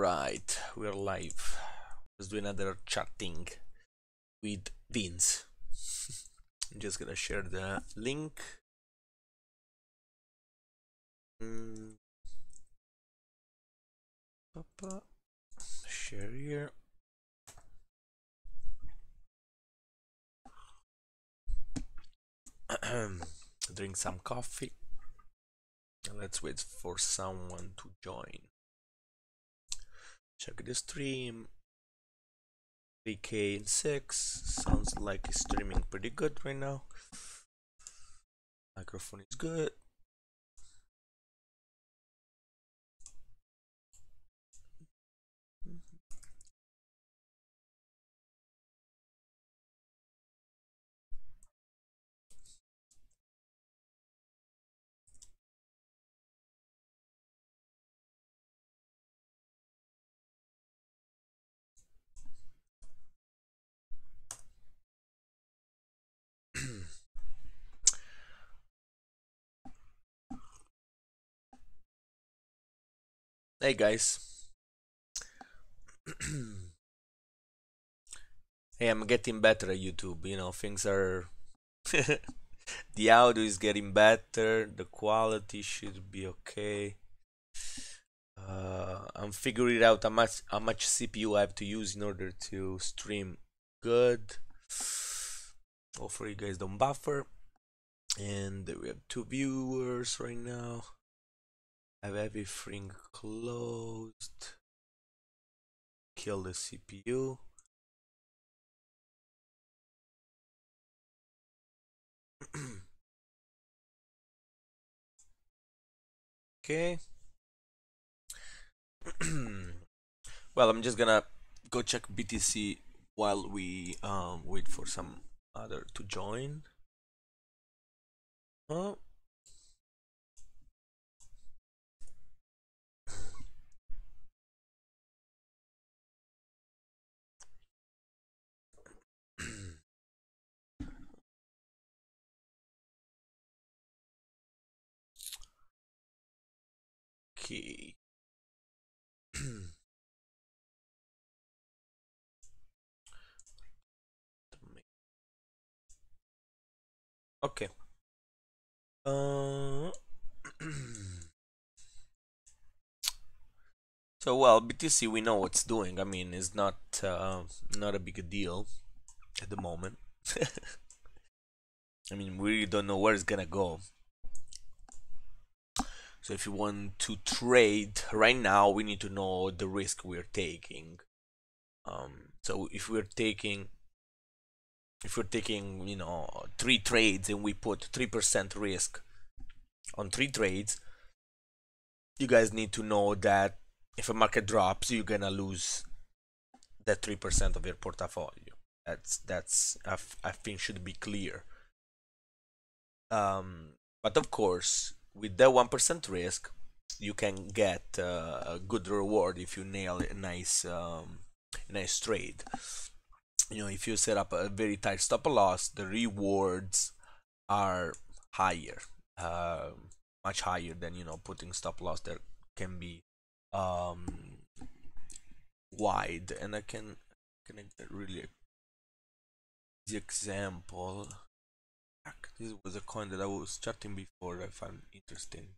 Alright, we're live. Let's do another chatting with Vince. I'm just gonna share the link. Share here. Drink some coffee. And let's wait for someone to join. Check the stream. 3K in 6. Sounds like it's streaming pretty good right now. Microphone is good. Hey guys. Hey, I'm getting better at YouTube. You know, things are the audio is getting better, the quality should be okay. I'm figuring out how much CPU I have to use in order to stream good. Hopefully you guys don't buffer. And we have 2 viewers right now. I have everything closed. Kill the CPU. Okay. Well, I'm just gonna go check BTC while we wait for some other to join. Oh. Okay. Okay. So well, BTC we know what's doing. I mean, it's not a big deal at the moment. I mean, we really don't know where it's gonna go. So if you want to trade right now, we need to know the risk we're taking. So if we're taking, you know, 3 trades and we put 3% risk on 3 trades, you guys need to know that if a market drops, you're gonna lose that 3% of your portfolio. That's I think should be clear. But of course, with that 1% risk, you can get a good reward if you nail a nice trade. You know, if you set up a very tight stop loss, the rewards are higher, much higher than, you know, putting stop loss that can be wide. And I can really the example. This was a coin that I was chatting before. I found interesting.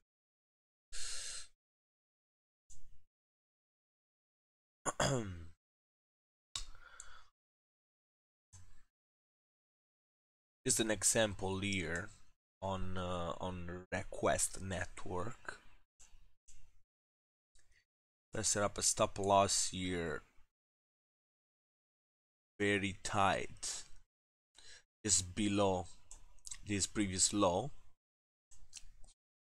Just an example here on Request Network. Let's set up a stop loss here, very tight, just below this previous low.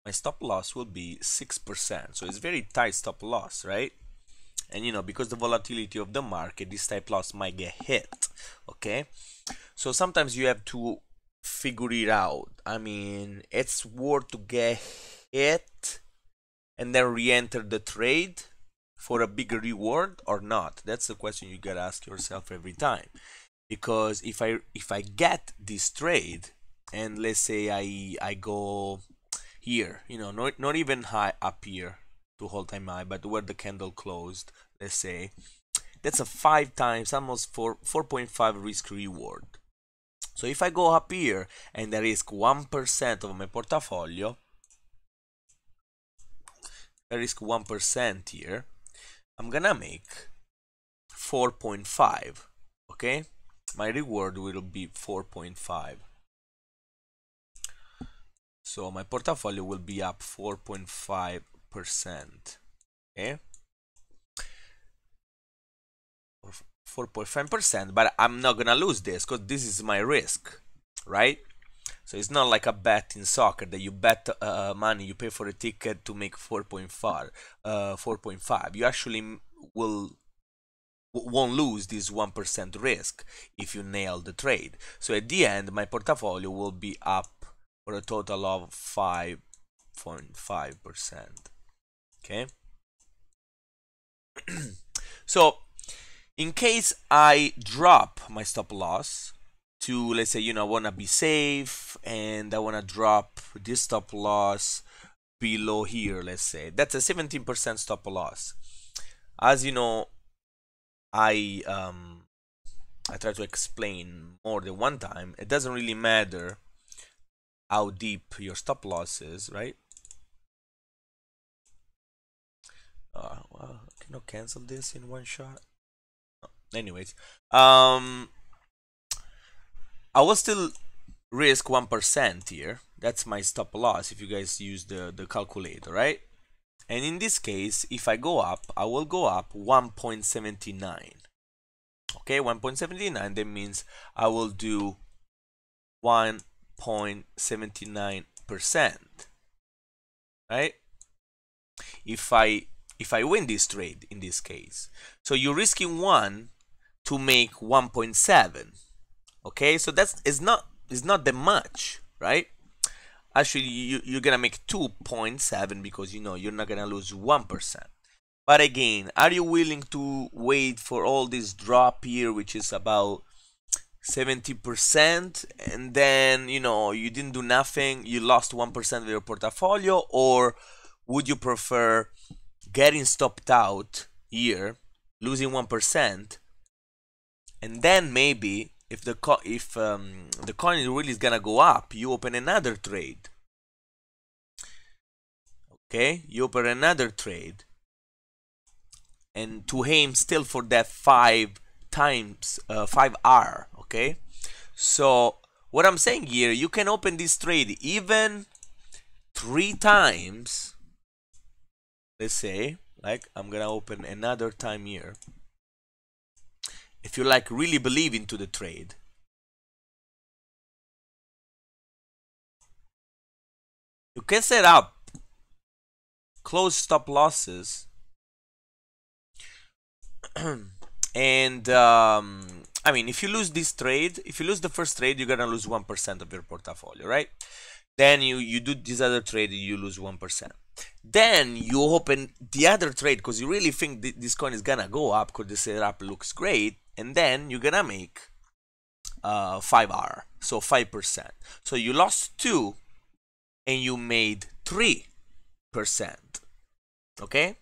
My stop loss will be 6%, so it's very tight stop loss, right? And you know, because the volatility of the market, this type loss might get hit. Okay, so sometimes you have to figure it out. I mean, it's worth to get hit and then re-enter the trade for a bigger reward or not. That's the question you gotta ask yourself every time. Because if I get this trade and let's say I go here, you know, not even high up here, to all-time high, but where the candle closed, let's say, that's a 5 times, almost 4.5 risk reward. So if I go up here and I risk 1% of my portfolio, I risk 1% here, I'm gonna make 4.5. Okay, my reward will be 4.5. So my portfolio will be up 4.5%. Okay, 4.5%, but I'm not gonna lose this because this is my risk, right? So it's not like a bet in soccer that you bet money, you pay for a ticket to make 4.5. 4.5. You actually won't lose this 1% risk if you nail the trade. So at the end, my portfolio will be up for a total of 5.5%. Okay. So in case I drop my stop loss to, let's say, I want to be safe and I want to drop this stop loss below here, let's say, that's a 17% stop loss. As you know, I try to explain more than one time, it doesn't really matter how deep your stop loss is, right? Well, I cannot cancel this in one shot. Anyways, I will still risk 1% here. That's my stop loss if you guys use the calculator, right? And in this case, if I go up, I will go up 1.79. Okay, 1.79, that means I will do 1.79%, right? If I win this trade in this case. So you're risking 1 to make 1.7. Okay, so is not that much, right? Actually, you're gonna make 2.7 because you're not gonna lose 1%. But again, are you willing to wait for all this drop here, which is about 70%, and then you didn't do nothing, you lost 1% of your portfolio? Or would you prefer getting stopped out here, losing 1%, and then maybe if the coin really is gonna go up, you open another trade? Okay, you open another trade, and to aim still for that 5 times 5R. Okay, so what I'm saying here, you can open this trade even 3 times. Let's say, like, I'm gonna open another time here. If you really believe into the trade, you can set up close stop losses and I mean, if you lose this trade, if you lose the first trade, you're gonna lose 1% of your portfolio, right? Then you do this other trade, you lose 1%. Then you open the other trade because you really think this coin is gonna go up because the setup looks great, and then you're gonna make 5R, so 5%. So you lost 2 and you made 3%. Okay,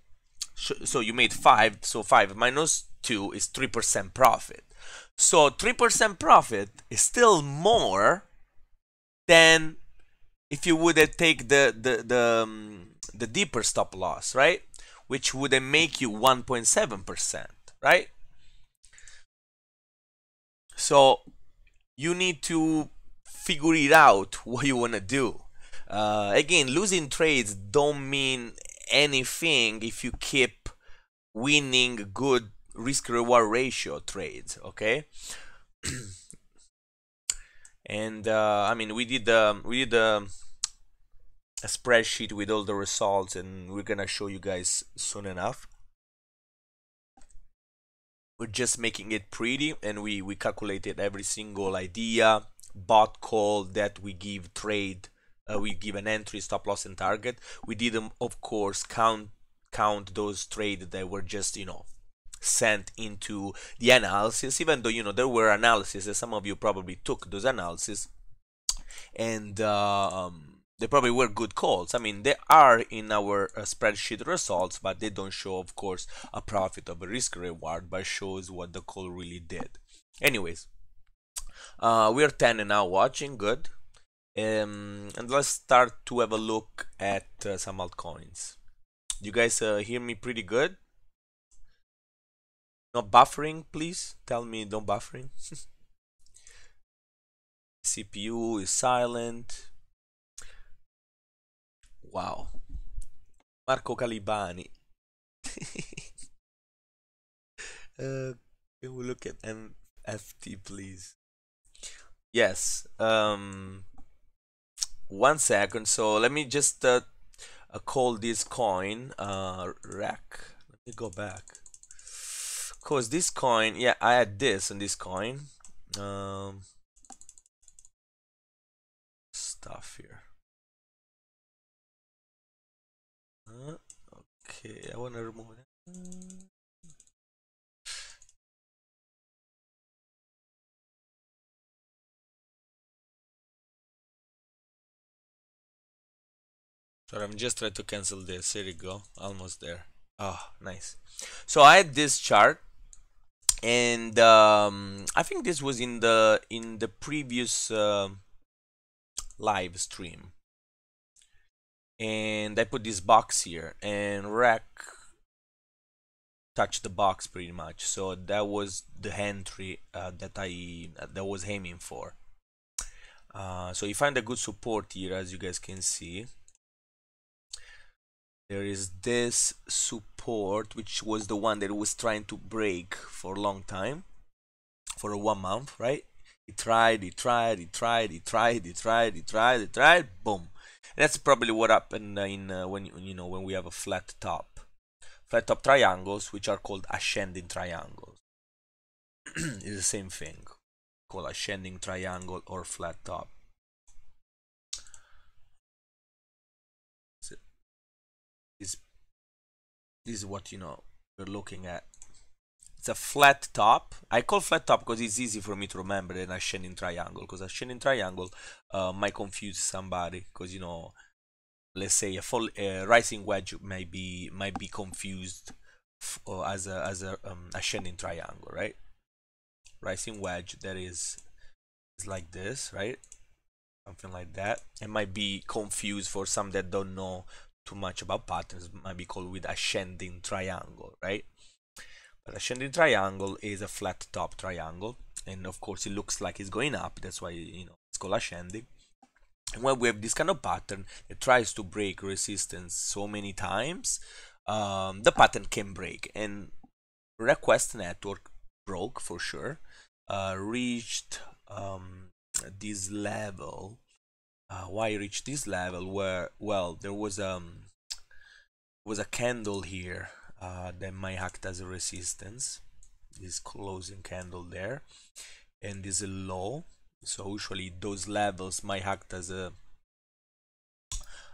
so you made 5, so 5 minus 2 is 3% profit. So 3% profit is still more than if you would take the deeper stop loss, right? Which would then make you 1.7%, right? So you need to figure it out what you want to do. Again, losing trades don't mean anything if you keep winning good risk-reward ratio trades, okay? And I mean, we did a spreadsheet with all the results, and we're gonna show you guys soon enough. We're just making it pretty, and we calculated every single idea, bot call that we give trade. We give an entry, stop loss, and target. We did, of course, count those trades that were just sent into the analysis, even though there were analyses, and some of you probably took those analyses, and they probably were good calls. I mean, they are in our spreadsheet results, but they don't show, of course, a profit of a risk reward, but shows what the call really did. Anyways, we're 10 and now watching, good. And let's start to have a look at some altcoins. You guys hear me pretty good? Not buffering, please? Tell me no buffering. CPU is silent. Wow. Marco Calibani. Can we look at MFT, please? Yes. 1 second. So let me just call this coin rack. Let me go back. Cause this coin, yeah, I had this on this coin. Stuff here. Okay, I want to remove that. Sorry, I'm just trying to cancel this. Here you go, almost there. Oh, nice. So I had this chart, and I think this was in the previous live stream, and I put this box here, and rack touched the box pretty much. So that was the entry that I was aiming for. So you find a good support here, as you guys can see. There is this support, which was the one that was trying to break for a long time, for 1 month, right? He tried, boom. That's probably what happened when we have a flat top triangles, which are called ascending triangles. It's the same thing, called ascending triangle or flat top. This is what we're looking at. It's a flat top. I call flat top because it's easy for me to remember than ascending triangle, because ascending triangle might confuse somebody, because let's say a rising wedge might be confused as a ascending triangle, right? Rising wedge that is like this, right? Something like that. It might be confused for some that don't know too much about patterns. It might be called with ascending triangle, right? But ascending triangle is a flat top triangle, and of course it looks like it's going up. That's why it's called ascending. And when we have this kind of pattern that tries to break resistance so many times, the pattern can break, and request network broke for sure. Reached this level. Why reach this level? Where, well, there was a candle here that might act as a resistance. This closing candle there, and this is a low. So usually those levels might act as a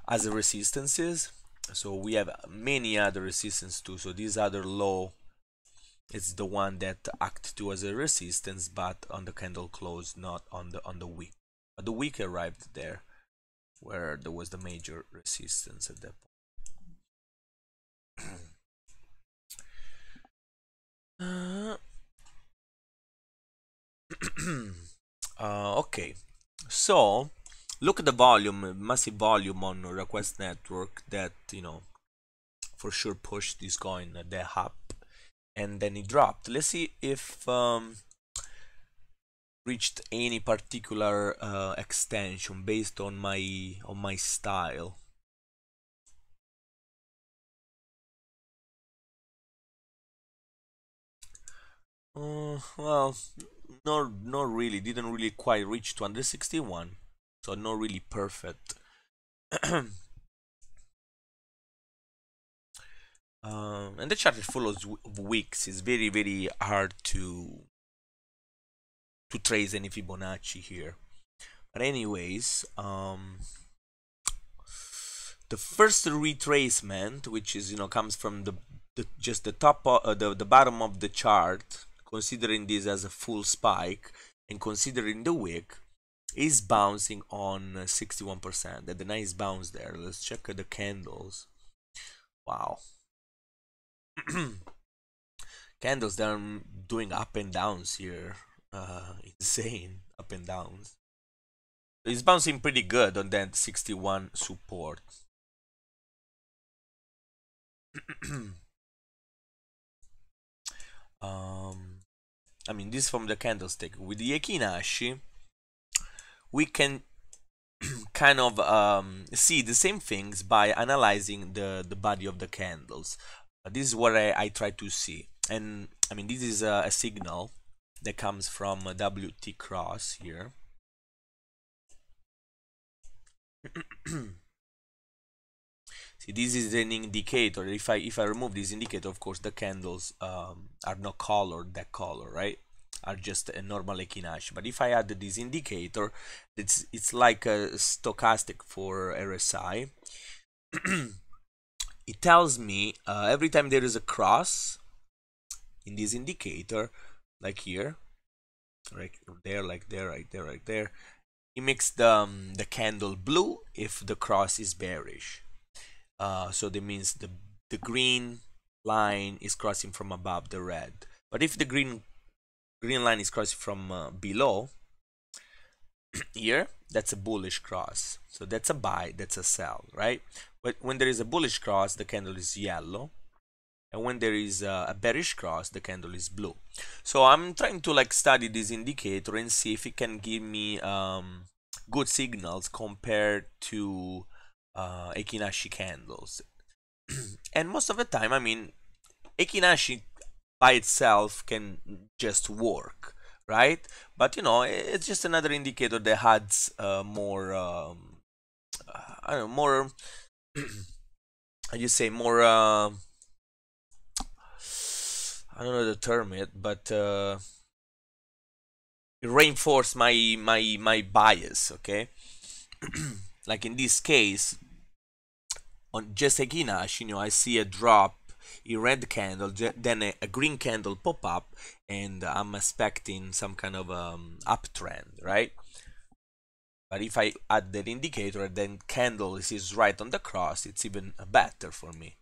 resistances. So we have many other resistance too. So this other low, it's the one that acts to as a resistance, but on the candle close, not on the wick. But the wick arrived there, where there was the major resistance at that point. Okay, so look at the volume, massive volume on request network that for sure pushed this coin there up, and then it dropped. Let's see if reached any particular extension based on my style. Well, not really. Didn't really quite reach 261, so not really perfect. And the chart follows wicks. It's very hard to trace any Fibonacci here. But anyways, the first retracement, which is comes from just the top, the bottom of the chart, considering this as a full spike and considering the wick, is bouncing on 61%. At the nice bounce there. Let's check the candles. Wow. Candles, they're doing up and downs here. Insane up and downs. It's bouncing pretty good on that 61 support. I mean, this from the candlestick. With the Ekinashi, we can kind of see the same things by analyzing the body of the candles. This is what I try to see. And I mean, this is a signal that comes from a WT cross here. See, this is an indicator. If I remove this indicator, of course the candles are not colored that color, right? Are just a normal Ekinashi. But if I add this indicator, it's like a stochastic for RSI. It tells me every time there is a cross in this indicator, like here, right there, like there, right there, right there, it makes the candle blue if the cross is bearish. So that means the green line is crossing from above the red. But if the green line is crossing from below here, that's a bullish cross. So that's a buy, that's a sell, right? But when there is a bullish cross, the candle is yellow. And when there is a bearish cross, the candle is blue. So I'm trying to like study this indicator and see if it can give me good signals compared to Ekinashi candles. And most of the time, I mean, Ekinashi by itself can just work, right? But you know, it's just another indicator that adds more I don't know, more how you say, more I don't know the term yet, but it reinforce my bias, okay? Like in this case, on just Ekinashi, you know, I see a drop, a red candle, then a green candle pop up, and I'm expecting some kind of uptrend, right? But if I add that indicator, then candle is right on the cross, it's even better for me.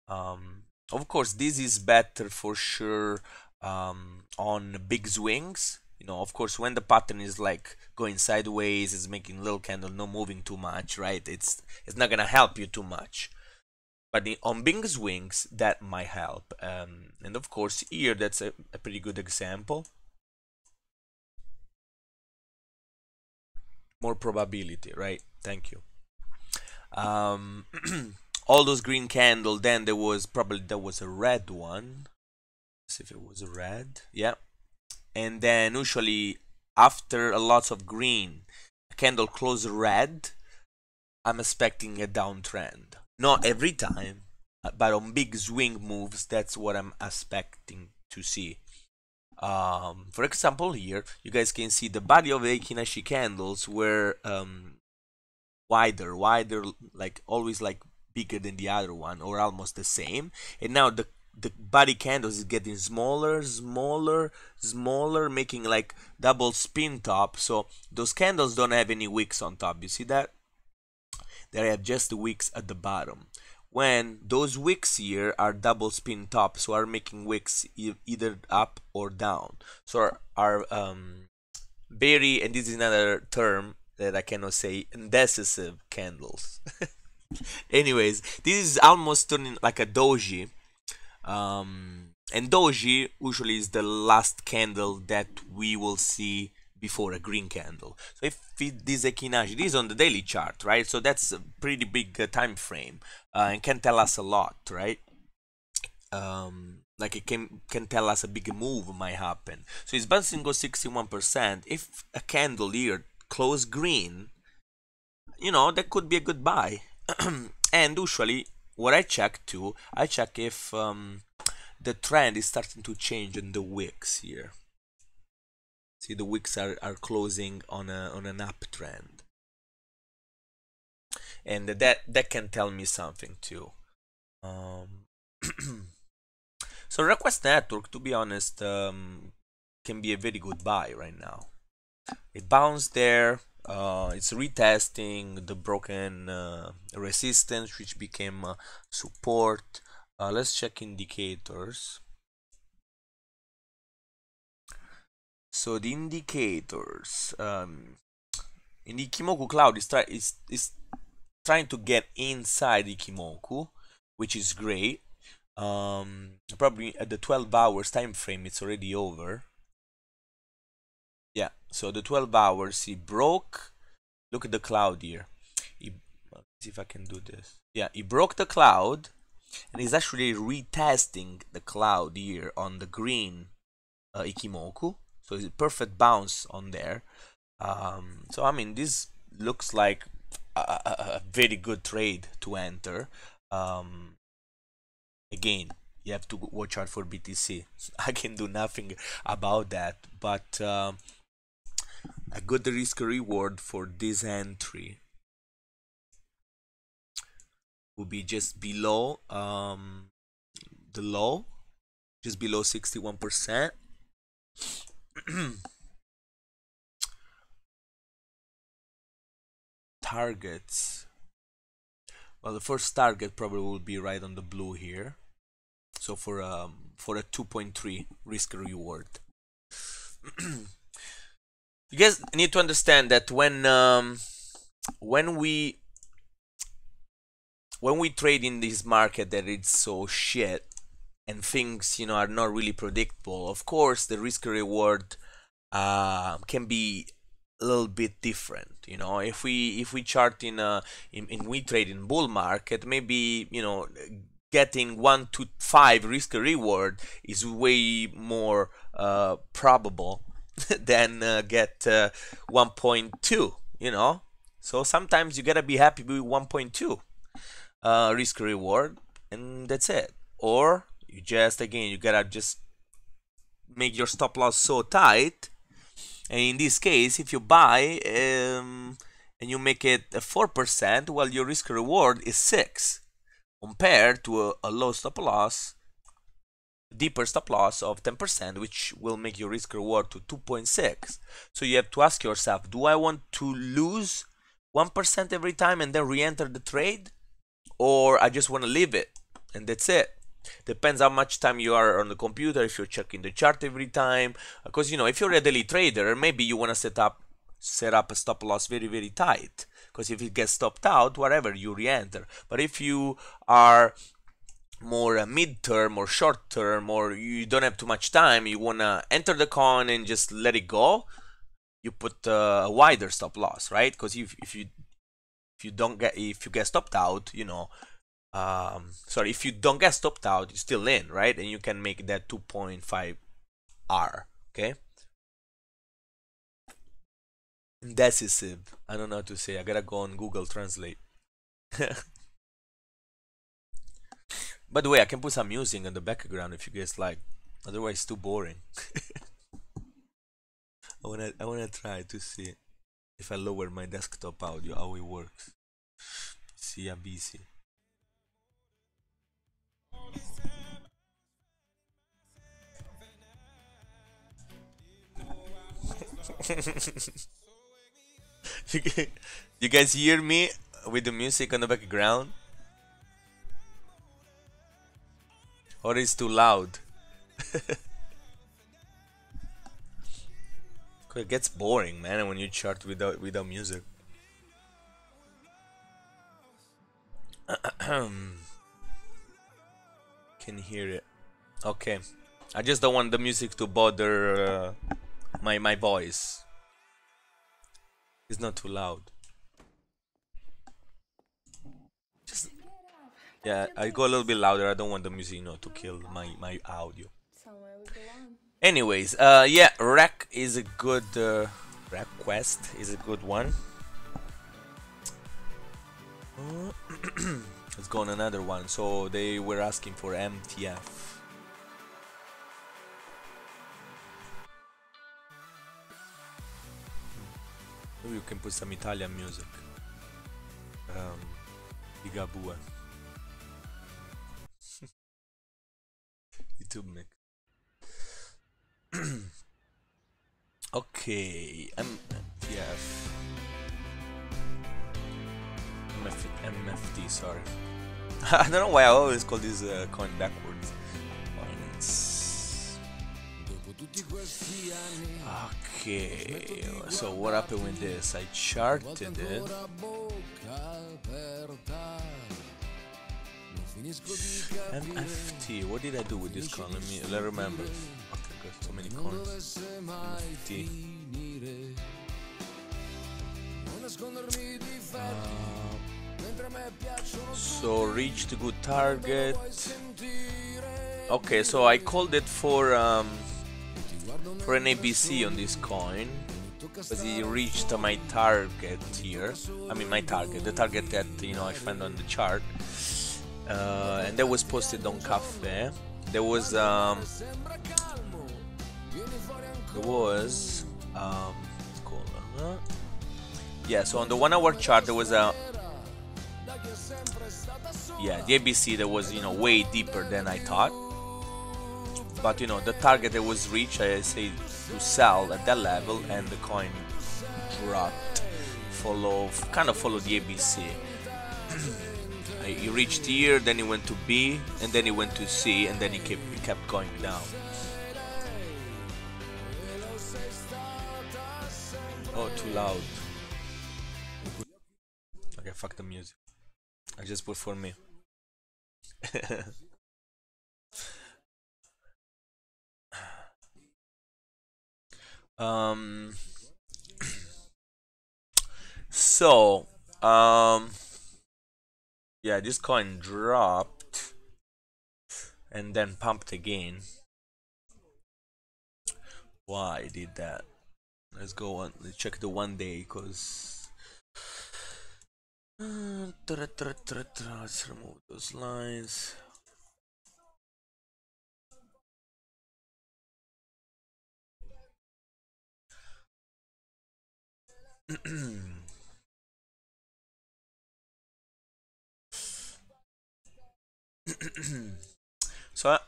Of course, this is better for sure on big swings. You know, of course, when the pattern is like going sideways, it's making little candle, not moving too much, right? It's not gonna help you too much. But on big swings, that might help. And of course, here that's a pretty good example. More probability, right? Thank you. All those green candle, then there was a red one. Let's see if it was a red. Yeah. And then usually after a lot of green, a candle close red, I'm expecting a downtrend. Not every time, but on big swing moves, that's what I'm expecting to see. For example, here you guys can see the body of the Ekinashi candles were wider, like always like bigger than the other one, or almost the same. And now the body candles is getting smaller, making like double spin top. So those candles don't have any wicks on top. You see that? They have just the wicks at the bottom. When those wicks here are double spin top, so are making wicks either up or down. So are very, and this is another term that I cannot say, indecisive candles. Anyways, this is almost turning like a doji. And doji usually is the last candle that we will see before a green candle. So if this Ekinashi, this is on the daily chart, right? So that's a pretty big time frame and can tell us a lot, right? Like it can tell us a big move might happen. So it's bouncing go 61%. If a candle here close green, you know, that could be a good buy. And usually what I check too, I check if the trend is starting to change in the wicks here. See, the wicks are closing on an uptrend, and that can tell me something too. So Request Network, to be honest, can be a very good buy right now. It bounced there, It's retesting the broken resistance, which became support. Let's check indicators. So the indicators in the Ichimoku cloud is trying to get inside Ichimoku, which is great. Probably at the 12 hours time frame, it's already over. Yeah, so the 12 hours he broke. Look at the cloud here. Let's see if I can do this. Yeah, he broke the cloud, and he's actually retesting the cloud here on the green Ichimoku. So it's a perfect bounce on there. So I mean, this looks like a very good trade to enter. Again, you have to watch out for BTC. I can do nothing about that, but a good risk reward for this entry will be just below the low, just below 61%. Targets. Well, the first target probably will be right on the blue here. So for a 2.3 risk reward. You guys need to understand that when we trade in this market that it's so shit and things are not really predictable, of course the risk reward can be a little bit different. If we chart in we trade in bull market, maybe getting 1 to 5 risk reward is way more probable than get 1.2. So sometimes you gotta be happy with 1.2 risk reward, and that's it. Or you gotta just make your stop loss so tight. And in this case, if you buy and you make it 4%, well, your risk reward is 6 compared to a low stop loss, deeper stop loss of 10%, which will make your risk reward to 2.6. So you have to ask yourself, do I want to lose 1% every time and then re-enter the trade, or I just want to leave it and that's it? Depends how much time you are on the computer, if you're checking the chart every time, because if you're a daily trader, maybe you want to set up a stop loss very, very tight, because if it gets stopped out, whatever, you re-enter. But if you are more mid-term or short-term, or you don't have too much time, you want to enter the coin and just let it go, you put a wider stop loss, right? Because if you get stopped out, if you don't get stopped out, you're still in, right? And you can make that 2.5 R, okay? Indecisive. I don't know how to say. I gotta go on Google Translate. By the way, I can put some music in the background if you guys like. Otherwise, it's too boring. I wanna try to see if I lower my desktop audio how it works. See, I'm busy. You guys hear me with the music on the background? Or is too loud? It gets boring, man, when you chart without music. Can hear it. Okay. I just don't want the music to bother my voice. It's not too loud. Yeah, I go a little bit louder. I don't want the music, to kill my audio. Anyways, yeah, Rec is a good Rec Quest is a good one. Let's go on another one. So they were asking for MTF. Maybe you can put some Italian music. Ligabue. YouTube mix. Okay, MTF. MFT, sorry. I don't know why I always call this coin backwards. Coins. Okay, so what happened with this? I charted it. MFT, what did I do with this coin? Let me remember. Okay, got so many coins. MFT. So reached a good target. Okay, so I called it for an ABC on this coin because he reached my target here. I mean my target, the target that I found on the chart, and that was posted on Cafe. There was yeah. So on the 1 hour chart there was a the ABC that was way deeper than I thought. But the target that was reached, I say to sell at that level, and the coin dropped. Kind of followed the ABC. He reached here, then he went to B, and then he went to C, and then he kept going down. Oh, too loud. Okay, fuck the music. I just put for me. So yeah, this coin dropped and then pumped again. Why did that? Let's go on. Let's check the 1 day, cause let's remove those lines. So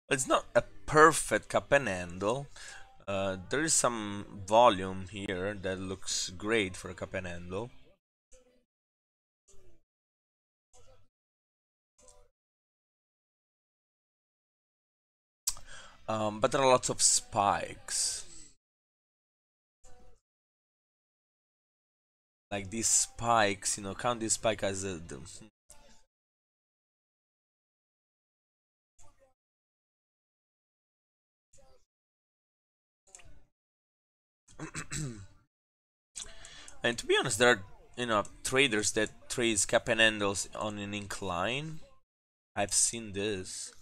it's not a perfect cup and handle. There is some volume here that looks great for a cup and handle. But there are lots of spikes. Like these spikes, count this spike as and to be honest, there are traders that trade cap and handles on an incline. I've seen this.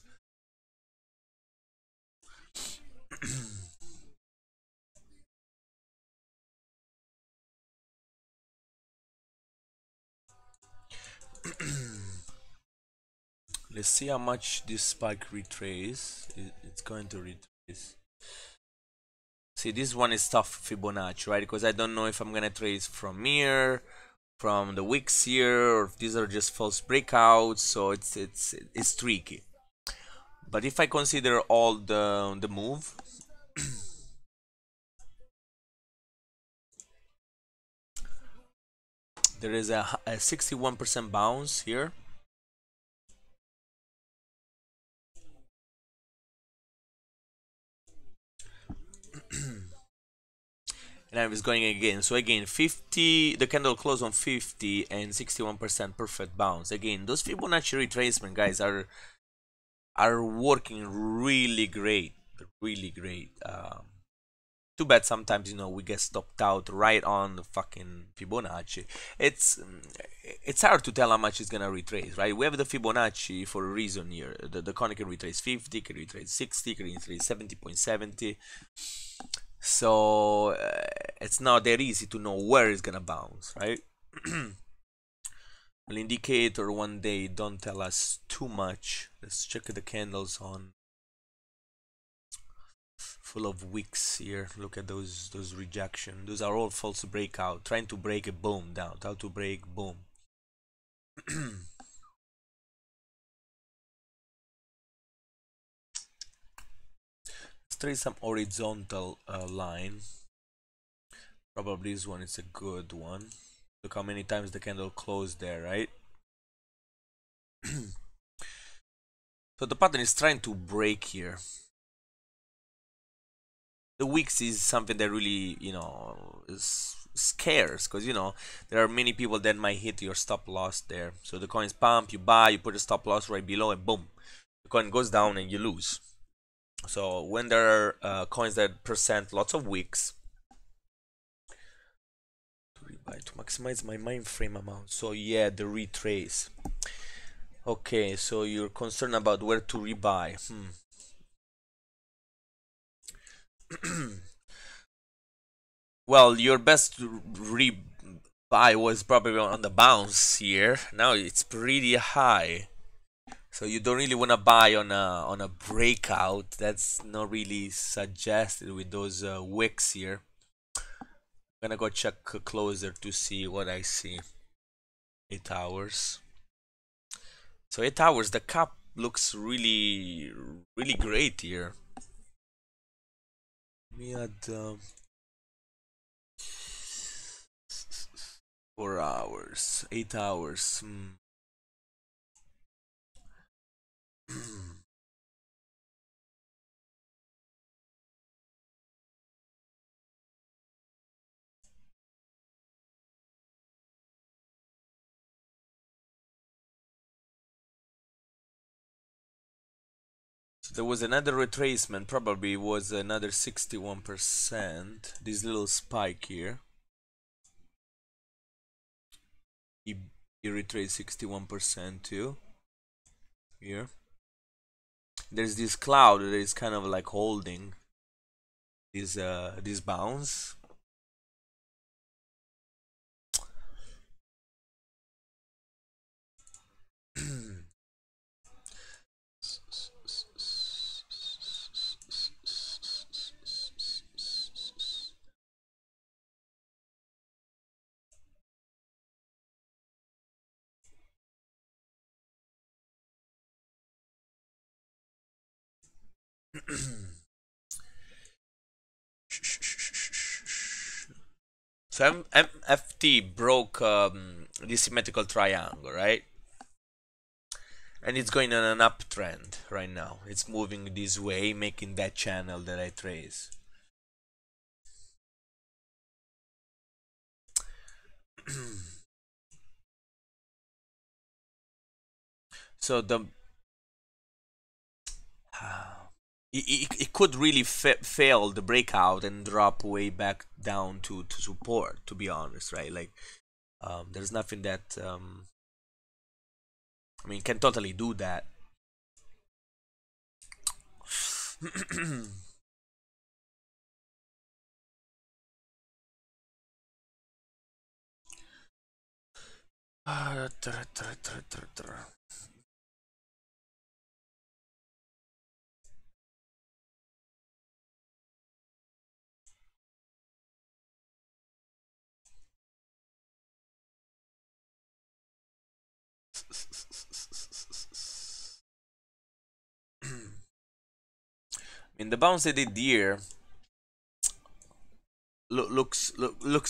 Let's see how much this spike retrace. It's going to retrace. See, this one is tough Fibonacci, right? Because I don't know if I'm gonna trace from here, from the wicks here, or if these are just false breakouts. So it's tricky. But if I consider all the move, there is a 61% bounce here. And I was going again. So again, 50, the candle closed on 50 and 61% perfect bounce. Again, those Fibonacci retracement, guys, are working really great, really great. Too bad sometimes we get stopped out right on the fucking Fibonacci. It's hard to tell how much it's gonna retrace, right? We have the Fibonacci for a reason here. The coin can retrace 50, can retrace 60, can retrace 70.70. So it's not that easy to know where it's gonna bounce, right? An indicator 1 day don't tell us too much. Let's check the candles on full of wicks here. Look at those rejection. Those are all false breakout, trying to break a boom down. How to break boom. Let's trace some horizontal line. Probably this one is a good one. Look how many times the candle closed there, right? So the pattern is trying to break here. The wicks is something that really, is scarce, because there are many people that might hit your stop loss there. So the coins pump, you buy, you put a stop loss right below, and boom, the coin goes down and you lose. So when there are coins that present lots of wicks, to maximize my mind frame amount. So yeah, the retrace. Okay, so you're concerned about where to rebuy. Well, your best rebuy was probably on the bounce here. Now it's pretty high, so you don't really want to buy on a breakout. That's not really suggested with those wicks here. I'm gonna go check closer to see what I see. 8 hours. So 8 hours, the cup looks really great here. We had 4 hours, 8 hours. So there was another retracement, probably was another 61%. This little spike here. He retraced 61% too. Here. There's this cloud that is kind of like holding this bounce. So MFT broke this symmetrical triangle, right? And it's going on an uptrend right now. It's moving this way, making that channel that I trace. So it could really fail the breakout and drop way back down to support, to be honest, right? Like there's nothing that I mean, can totally do that. I mean, the bounce they did here looks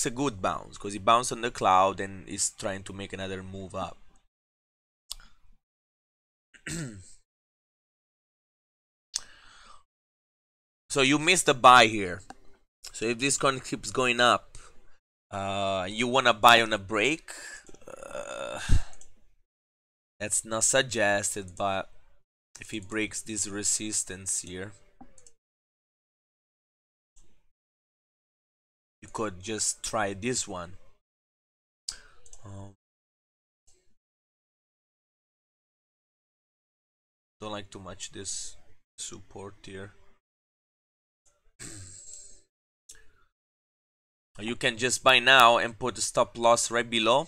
a good bounce, because he bounced on the cloud and is trying to make another move up. So you missed the buy here. So if this coin keeps going up, you wanna buy on a break. That's not suggested, but if he breaks this resistance here, you could just try this one. Don't like too much this support here. You can just buy now and put a stop loss right below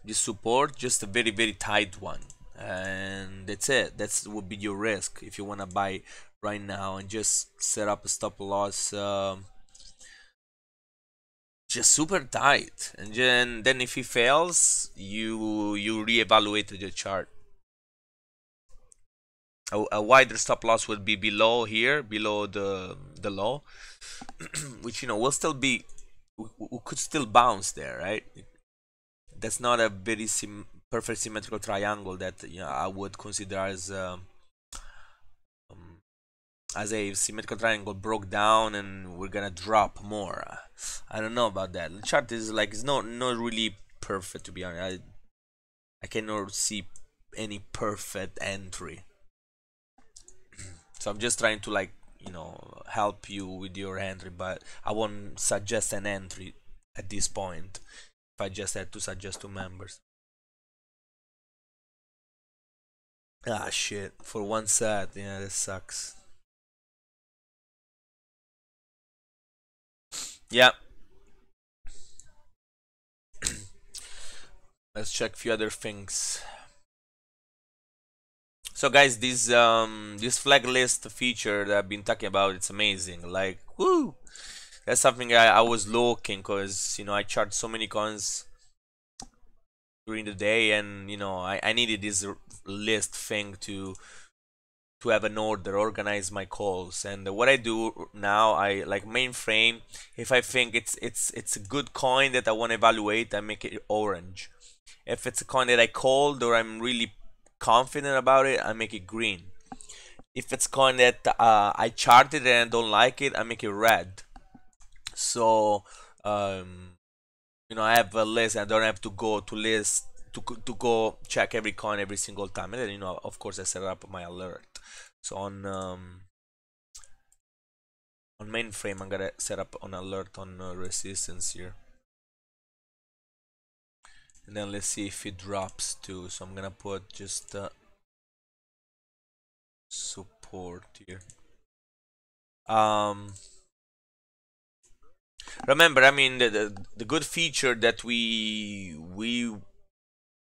this support, just a very tight one, and that's it. That would be your risk if you want to buy right now, and just set up a stop loss just super tight, and then if he fails, you reevaluate the chart. a wider stop loss would be below here, below the low, which will still be, we could still bounce there, right? That's not a very perfect symmetrical triangle that I would consider um, as a symmetrical triangle broke down and we're gonna drop more. I don't know about that. The chart is like, it's not really perfect, to be honest. I cannot see any perfect entry. So I'm just trying to, like, help you with your entry, but I won't suggest an entry at this point if I just had to suggest to members. Ah, shit. For one set, yeah, that sucks. Yeah. Let's check a few other things. So guys, this flag list feature that I've been talking about, it's amazing. Like, woo! That's something I was looking, because I charged so many coins during the day, and I needed this list thing to have an order, organize my calls. And what I do now, I like mainframe. If I think it's a good coin that I want to evaluate, I make it orange. If it's a coin that I called or I'm really confident about it, I make it green. If it's a coin that I charted and I don't like it, I make it red. So I have a list. I don't have to go to list to go check every coin every single time. And then of course I set up my alert. So on mainframe, I'm gonna set up an alert on resistance here, and then let's see if it drops too. So I'm gonna put just support here. Remember, I mean, the good feature that we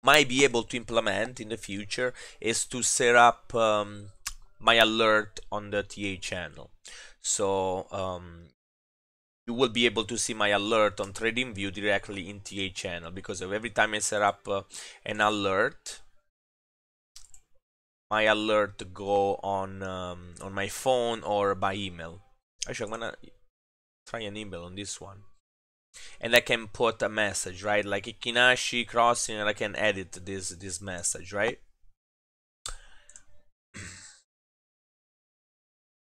might be able to implement in the future is to set up my alert on the TA channel. So you will be able to see my alert on TradingView directly in TA channel, because of every time I set up an alert, my alert go on my phone or by email. Actually, I'm gonna try an email on this one, and I can put a message, right? Like Ikinashi crossing, and I can edit this message, right?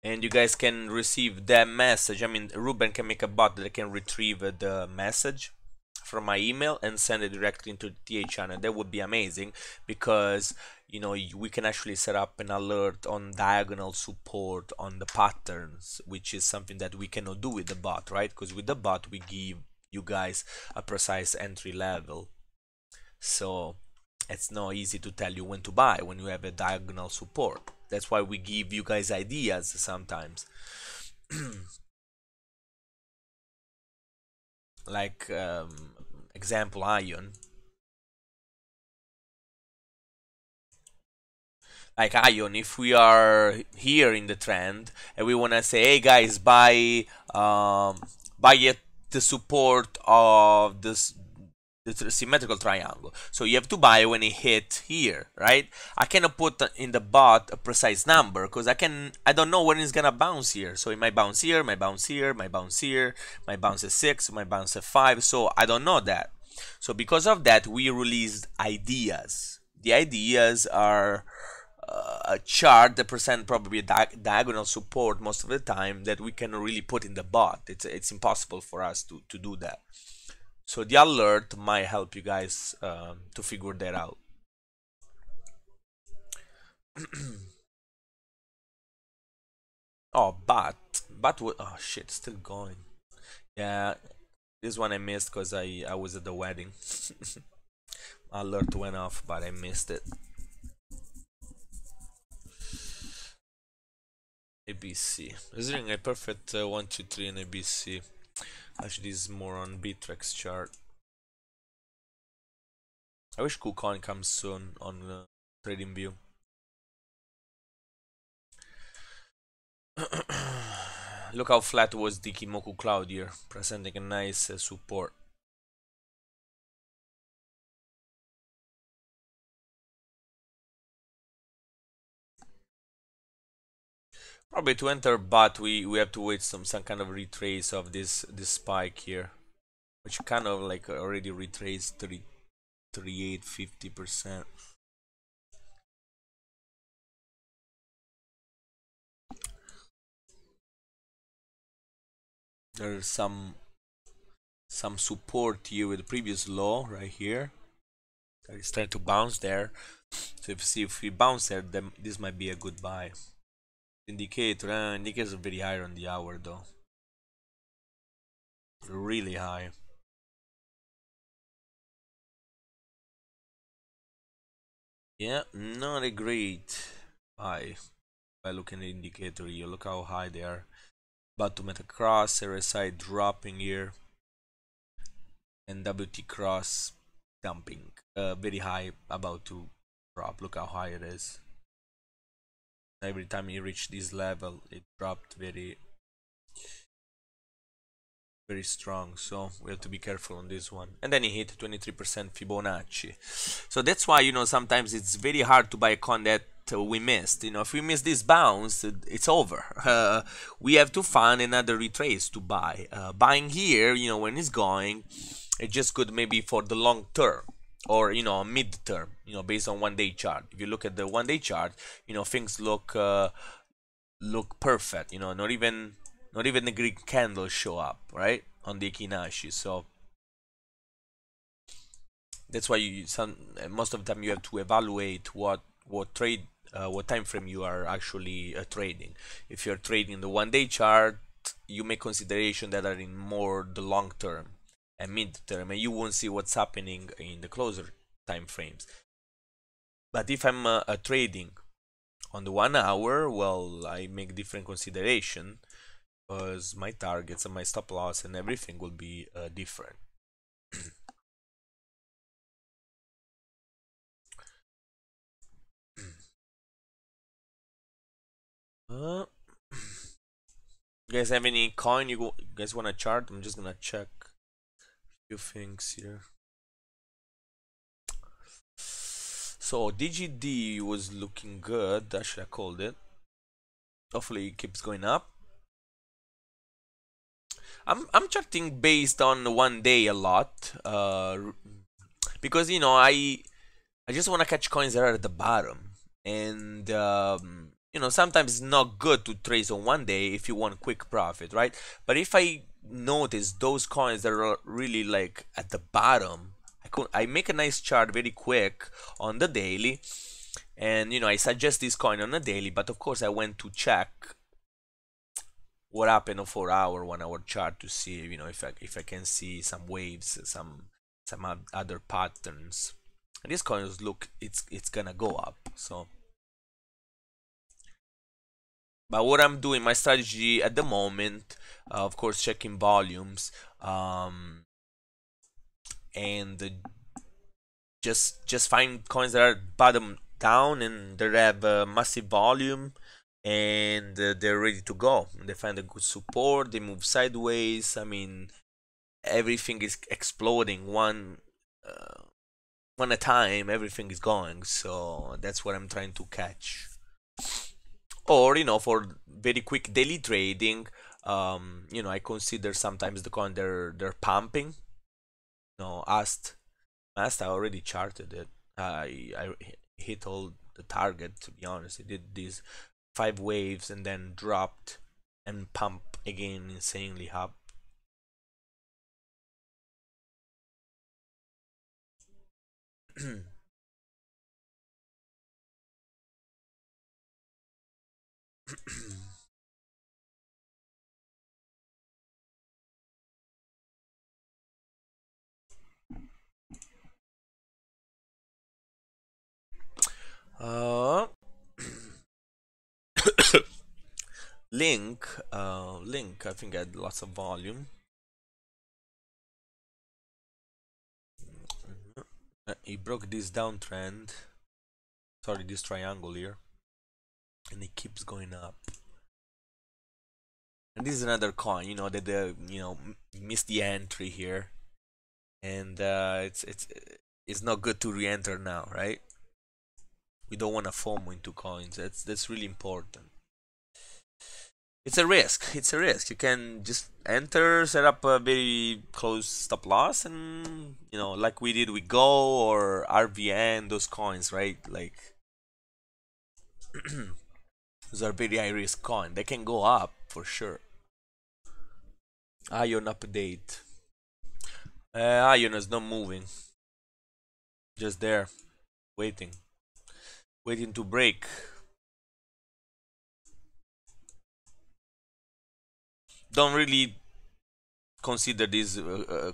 And you guys can receive that message. I mean, Ruben can make a bot that can retrieve the message from my email and send it directly into the TA channel. That would be amazing, because we can actually set up an alert on diagonal support on the patterns, which is something that we cannot do with the bot, right? Because with the bot we give you guys a precise entry level, so it's not easy to tell you when to buy when you have a diagonal support. That's why we give you guys ideas sometimes. Like example, Ion. Like Ion, if we are here in the trend and we want to say, hey guys, buy at the support of this the symmetrical triangle. So you have to buy when it hit here, right? I cannot put in the bot a precise number, because I don't know when it's gonna bounce here. So it might bounce here, might bounce here, might bounce here, might bounce at 6, might bounce at 5. So I don't know that. So because of that, we released ideas. The ideas are a chart that present probably a diagonal support most of the time that we can really put in the bot. It's impossible for us to do that. So the alert might help you guys to figure that out. Oh, but what? Oh shit, still going. Yeah, this one I missed because I was at the wedding. Alert went off, but I missed it. ABC. Is doing a perfect 1, 2, 3 in ABC. Actually, this is more on Bittrex chart. I wish KuCoin comes soon on TradingView. Look how flat was the Kimoku Cloud here, presenting a nice support. Probably to enter, but we have to wait some kind of retrace of this spike here, which kind of like already retraced 38 50%. There's some support here with the previous low right here. It's trying to bounce there. So if we bounce there, then this might be a good buy. Indicators are very high on the hour though. Really high. Yeah, not a great buy. By looking at the indicator here, look how high they are. About to make a cross, RSI dropping here, and WT cross dumping. Very high, about to drop. Look how high it is. Every time you reach this level, it dropped very strong, so we have to be careful on this one. And then he hit 23% Fibonacci. So that's why, you know, sometimes it's very hard to buy a coin that we missed. You know, if we miss this bounce, it's over. We have to find another retrace to buy. Buying here, you know, when it's going, it's just good maybe for the long term, or, you know, mid term, you know, based on 1 day chart. If you look at the 1 day chart, you know, things look perfect. You know, not even the green candles show up, right, on the Ikinashi. So that's why most of the time you have to evaluate what time frame you are actually trading. If you're trading the 1 day chart, you make consideration that are in more the long term and mid term, and you won't see what's happening in the closer time frames. But if I'm trading on the 1 hour, well, I make different consideration, because my targets and my stop loss and everything will be different. You guys have any coin you guys want to chart? I'm just gonna check a few things here. So DGD was looking good. Actually, I called it. Hopefully, it keeps going up. I'm charting based on 1 day a lot, because, you know, I just want to catch coins that are at the bottom, and you know, sometimes it's not good to trace on 1 day if you want quick profit, right? But if I notice those coins that are really like at the bottom, I make a nice chart very quick on the daily, and, you know, I suggest this coin on a daily. But of course, I went to check what happened on 4 hour, 1 hour chart to see, you know, if I can see some waves, some other patterns. And these coins look, it's gonna go up. So, but what I'm doing, my strategy at the moment, of course, checking volumes, and just find coins that are bottom down and they have massive volume, and they're ready to go. They find a good support, they move sideways. I mean, everything is exploding one at a time. Everything is going. So that's what I'm trying to catch. Or, you know, for very quick daily trading, you know, I consider sometimes the coin they're pumping. You know, I already charted it. I hit all the target, to be honest. I did these 5 waves and then dropped and pump again insanely up. uh, Link, I think had lots of volume. He broke this downtrend, sorry, this triangle here, and it keeps going up. And this is another coin, you know, that you know, missed the entry here, and it's not good to re-enter now, right? We don't want to FOMO into coins. That's really important. It's a risk. It's a risk. You can just enter, set up a very close stop loss, and like we did with Go or RVN, those coins, right? Like those are very high risk coin. They can go up for sure. Ion update. Ion is not moving. Just there, waiting to break. Don't really consider this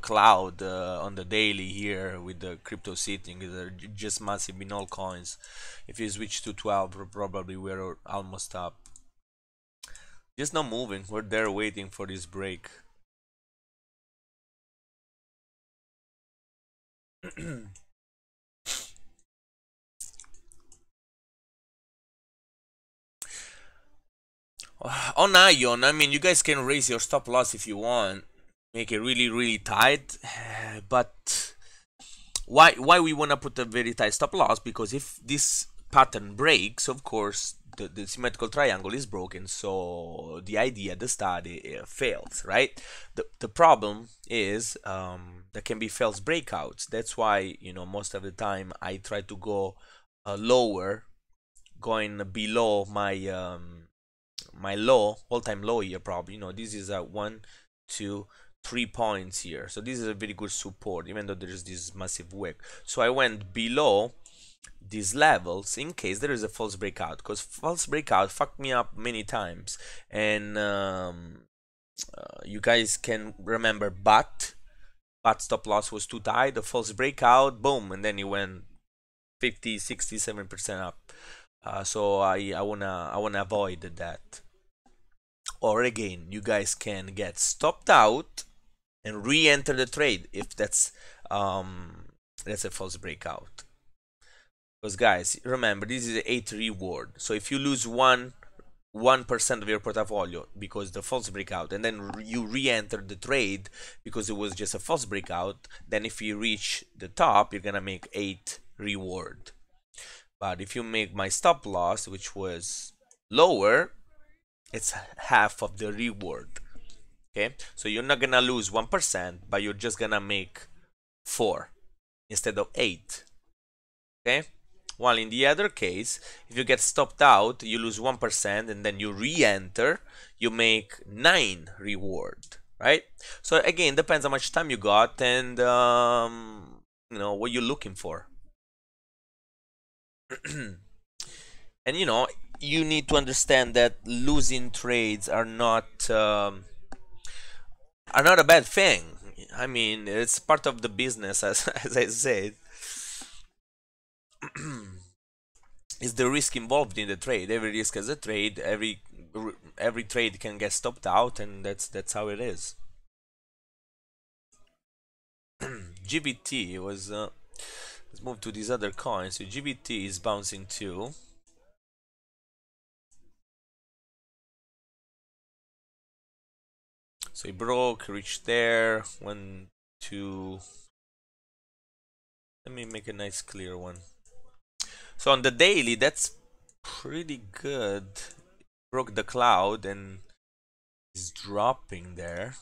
cloud on the daily here with the crypto sitting. They're just massive in all coins. If you switch to 12, probably we're almost up. Just not moving. We're there waiting for this break. On Ion, I mean, you guys can raise your stop loss if you want, make it really tight, but why we want to put a very tight stop loss? Because if this pattern breaks, of course the symmetrical triangle is broken, so the idea, the study fails, right? The problem is there can be false breakouts. That's why most of the time I try to go lower, going below my my low, all-time low here. Probably this is a 1 2 3 points here, so this is a very good support, even though there is this massive wick. So I went below these levels in case there is a false breakout, because false breakout fucked me up many times. And you guys can remember, but stop loss was too tight, the false breakout, boom, and then it went 50 67% up. So I wanna avoid that. Or again, you guys can get stopped out and re-enter the trade if that's a false breakout. Because guys, remember, this is 8 reward. So if you lose 1% of your portfolio because the false breakout, and then you re-enter the trade because it was just a false breakout, then if you reach the top, you're gonna make 8 reward. But if you make my stop loss, which was lower, it's half of the reward. Okay, so you're not gonna lose 1%, but you're just gonna make 4 instead of 8. Okay, while in the other case, if you get stopped out, you lose 1%, and then you re-enter, you make 9 reward, right? So again, depends how much time you got and what you're looking for. And you need to understand that losing trades are not a bad thing. I mean, it's part of the business, as I said. Is the risk involved in the trade. Every risk has a trade. Every trade can get stopped out, and that's how it is. GBT was let's move to these other coins. So GBT is bouncing too. So it broke, reached there, 1 2. Let me make a nice clear one. So on the daily, that's pretty good. Broke the cloud and is dropping there.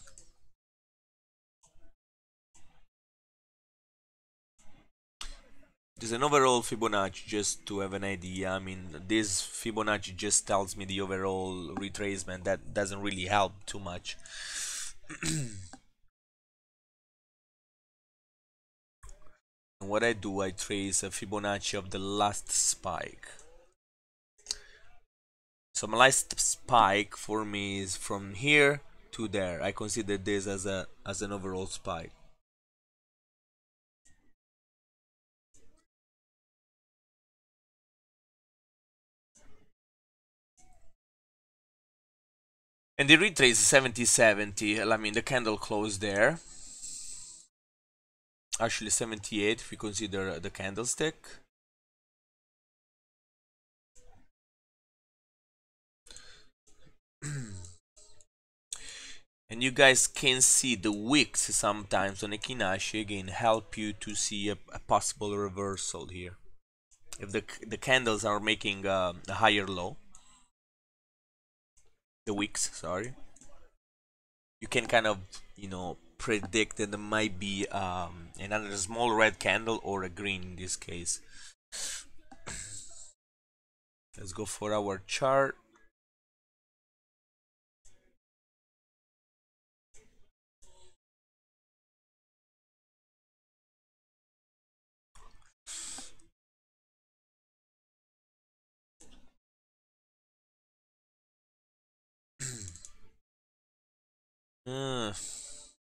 There's an overall Fibonacci, just to have an idea. I mean, this Fibonacci just tells me the overall retracement. That doesn't really help too much. And what I do, I trace a Fibonacci of the last spike. So my last spike for me is from here to there. I consider this as an overall spike. And the retrace is 70-70. I mean, the candle closed there. Actually 78 if we consider the candlestick. And you guys can see the wicks sometimes on Ekinashi, again, help you to see a possible reversal here. If the candles are making a higher low. the wicks, sorry, you can kind of, predict that there might be another small red candle or a green in this case. Let's go for our chart.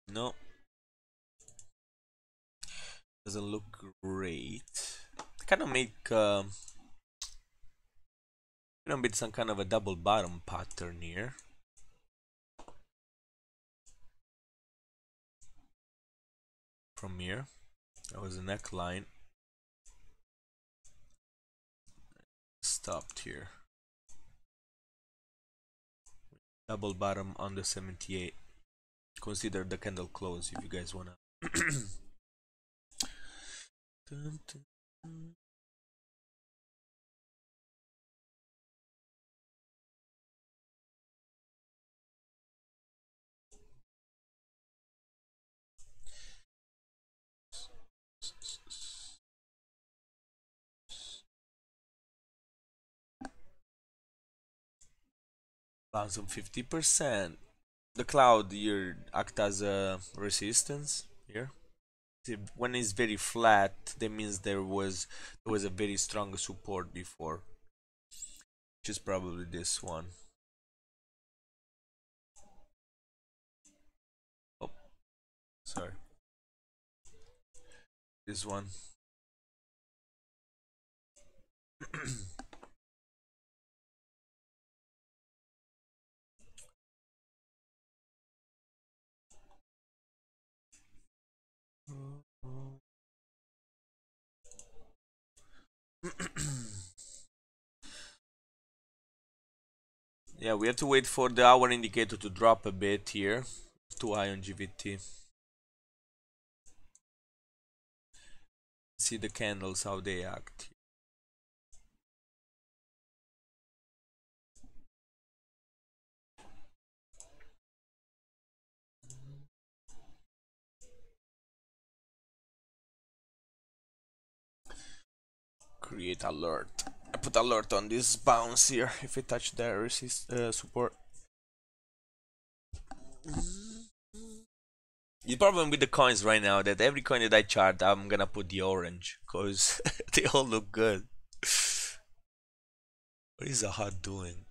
No, doesn't look great. Kind of make made some kind of a double bottom pattern here. From here, that was the neckline. Stopped here. Double bottom on the 78. Consider the candle close if you guys wanna. Dun, dun, dun. Bounce on 50%. The cloud here act as a resistance here. When it's very flat, that means there was a very strong support before, which is probably this one. Oh, sorry, this one. Yeah, we have to wait for the hour indicator to drop a bit here. Too high on GVT. See the candles, how they act. Create alert. I put alert on this bounce here if it touch the support. The problem with the coins right now that every coin that I chart, I'm gonna put the orange because they all look good. What is Ahad doing?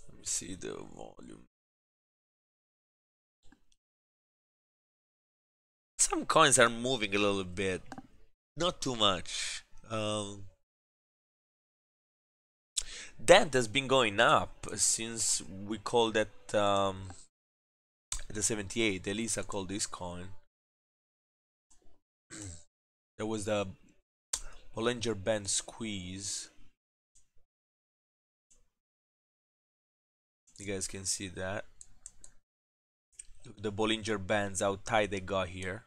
Let me see the volume. Some coins are moving a little bit, not too much. That has been going up since we called that the 78. Elisa called this coin. There was the Bollinger Band squeeze. You guys can see that. Look, the Bollinger Bands, how tight they got here.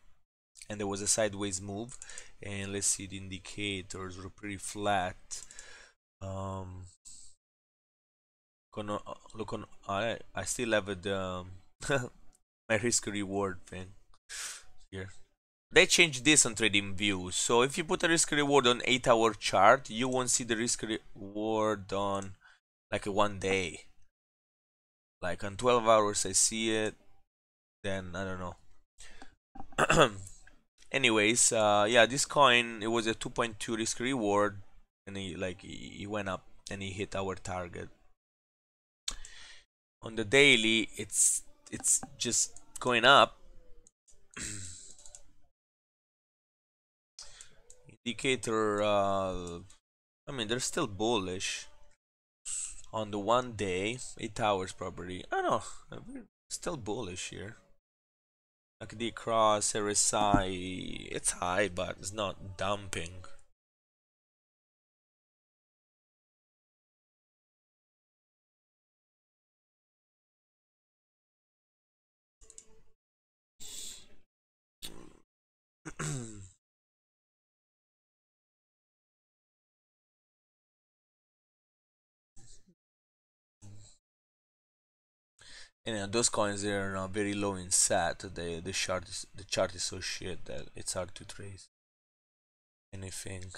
And there was a sideways move. And let's see, the indicators were pretty flat. Gonna look on. I still have the my risk reward thing here. They changed this on TradingView, so if you put a risk reward on 8-hour chart, you won't see the risk reward on like a 1 day. Like on 12 hours, I see it. Then I don't know. Anyways, yeah, this coin, it was a 2.2 risk reward, and he went up and he hit our target. On the daily, it's just going up. Indicator, I mean, they're still bullish on the 1 day, 8 hours probably. I don't know, we're still bullish here. Like the cross RSI, it's high, but it's not dumping. those coins are now very low in SAT. The chart is so shit that it's hard to trace anything.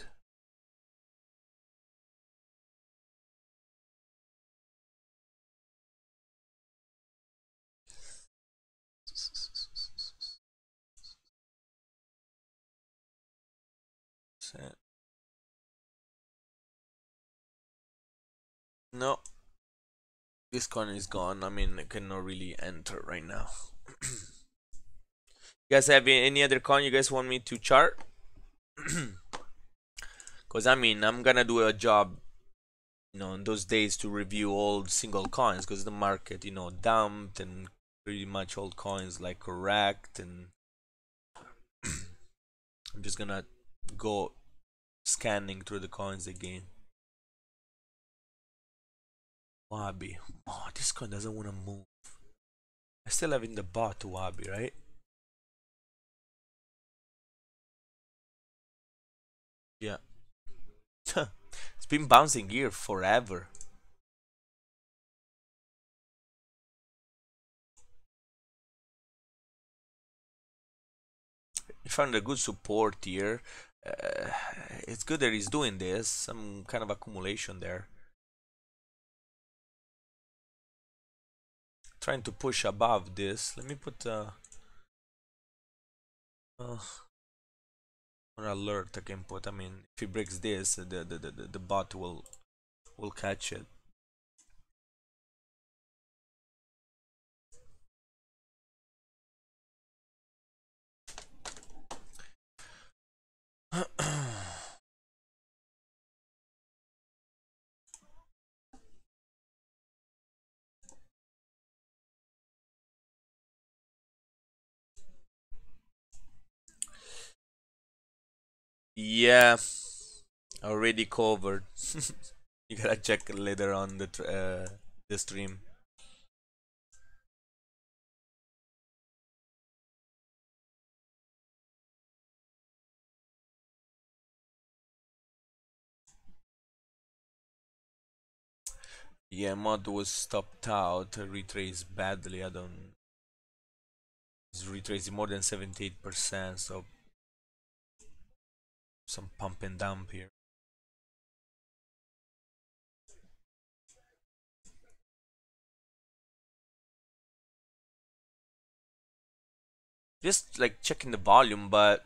No, this coin is gone. I mean, I cannot really enter right now. You guys have any other coin you guys want me to chart? Because I mean, I'm gonna do a job, in those days to review all single coins, because the market, dumped, and pretty much all coins like correct, and I'm just gonna go scanning through the coins again. Wabi. Oh, this coin doesn't want to move. I still have in the bot Wabi, right? Yeah. It's been bouncing here forever. He found a good support here. It's good that he's doing this. Some kind of accumulation there. Trying to push above this. Let me put an alert I can put. I mean, if he breaks this, the bot will catch it. Yeah, already covered. You gotta check later on the stream. Yeah, mod was stopped out. Retrace badly. I don't. It's retracing more than 78%. So some pump and dump here. Just like checking the volume, but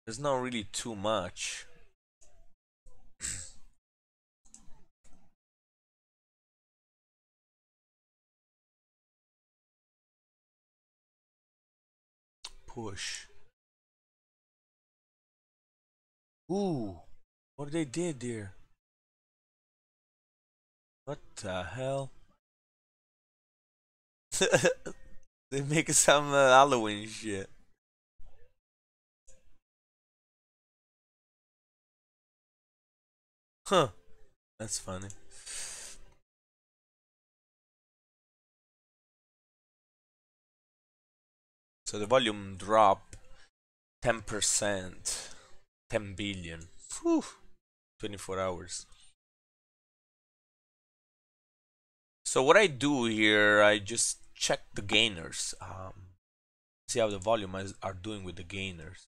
there's not really too much. Push. Ooh, what they did there? What the hell? They make some Halloween shit. Huh. That's funny. So the volume drop 10%. 10 billion. Whew. 24 hours. So what I do here, I just check the gainers. See how the volume are doing with the gainers.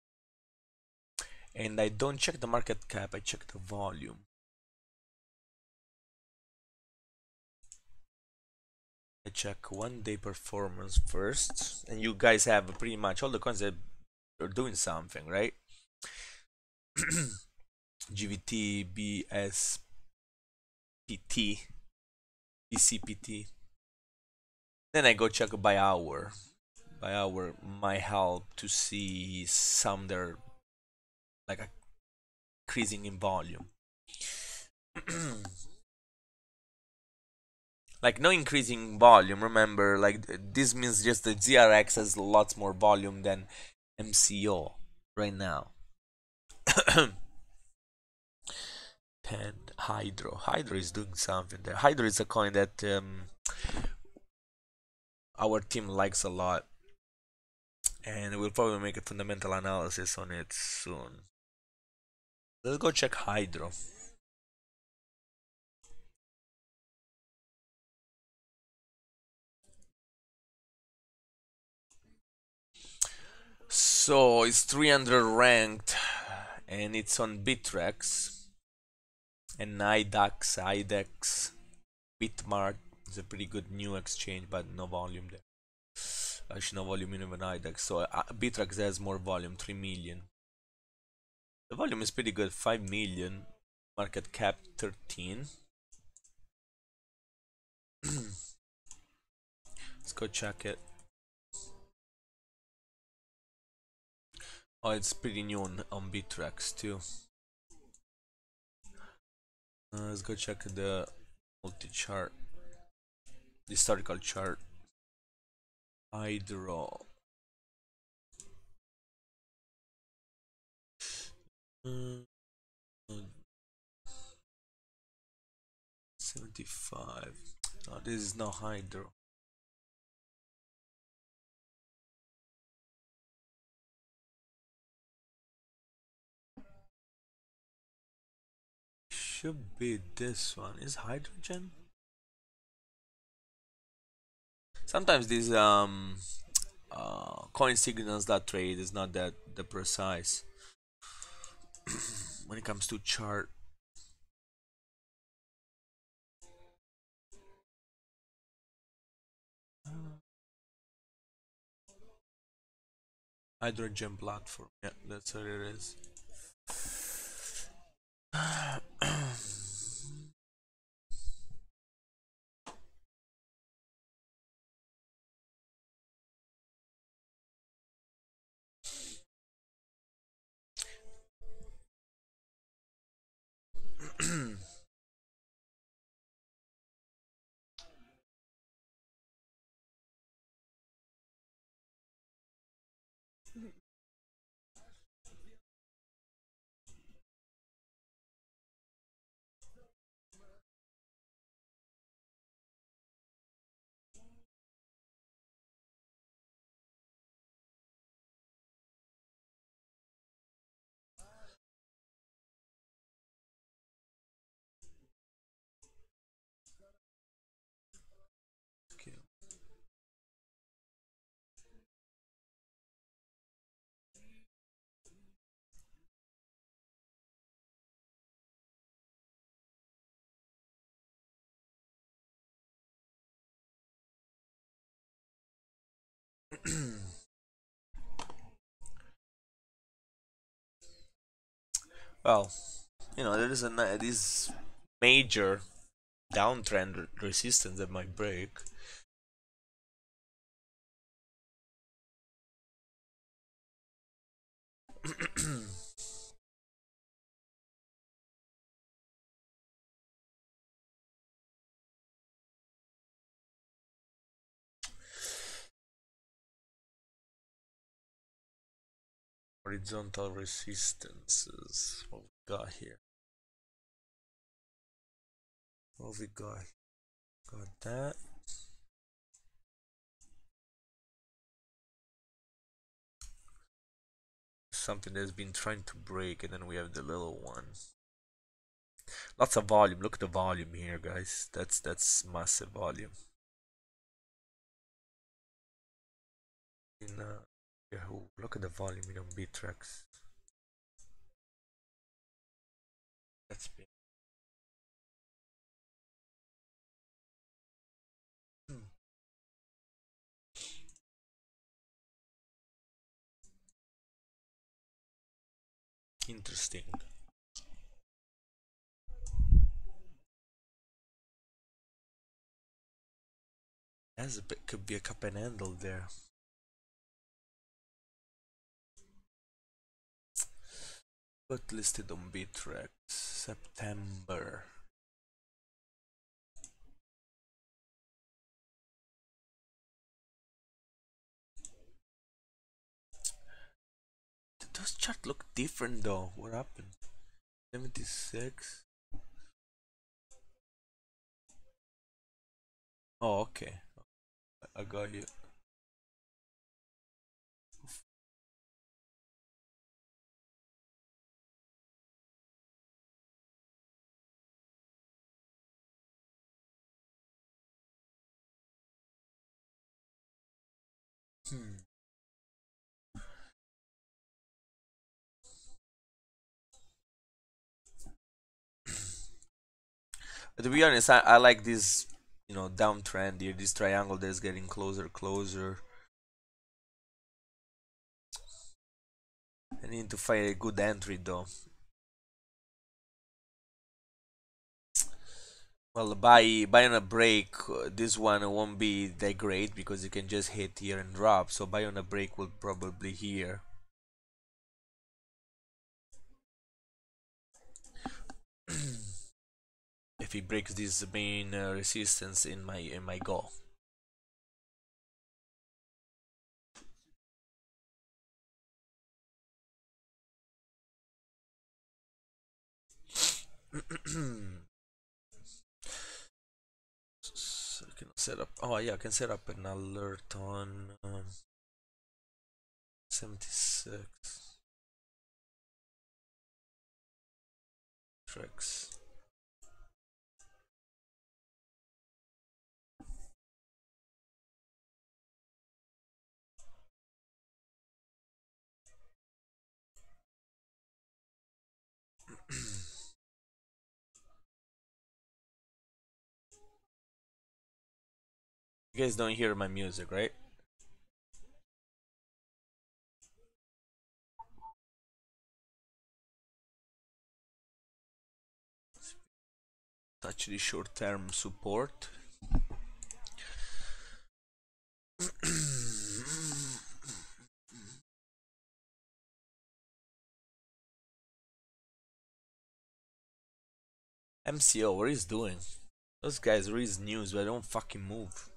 And I don't check the market cap, I check the volume. I check 1 day performance first, and you guys have pretty much all the coins that are doing something, right? GVT, BSPT, BCPT. Then I go check by hour. By hour might help to see some that are like increasing in volume. Like no increasing volume, remember, like this means just that ZRX has lots more volume than MCO right now. Pen Hydro is doing something there. Hydro is a coin that our team likes a lot, and we'll probably make a fundamental analysis on it soon. Let's go check Hydro. So it's 300 ranked, and it's on Bittrex and IDEX. Bitmart is a pretty good new exchange, but no volume there. Actually, no volume in even IDEX. So Bittrex has more volume, 3 million. The volume is pretty good, 5 million. Market cap 13. Let's go check it. Oh, it's pretty new on Bittrex too. Let's go check the multi-chart, the historical chart. Hydro. 75. Oh, this is no Hydro. Should be this one. Is hydrogen? Sometimes these coin signals that trade is not that the precise when it comes to chart. Hydrogen platform. Yeah, that's what it is. Okay. Well, there is this major downtrend resistance that might break. Horizontal resistances. What we got here? What we got? Got that. Something that's been trying to break, and then we have the little one. Lots of volume. Look at the volume here, guys. That's massive volume. In Yahoo, look at the volume in Bittrex. That's big. Hmm. Interesting. As a bit could be a cup and handle there. But listed on Bittrex September. Those charts look different though. What happened? 76. Oh, okay. I got you. Hmm. But to be honest, I like this, you know, downtrend here. This triangle that's getting closer, closer. I need to find a good entry though. Well, by on a break, this one won't be that great because you can just hit here and drop. So buy on a break will probably here. If he breaks this main resistance in my go. So I can set up. Oh yeah, I can set up an alert on 76 tricks. You guys don't hear my music, right? It's actually short-term support. MCO, what is doing? Those guys read news, but they don't fucking move.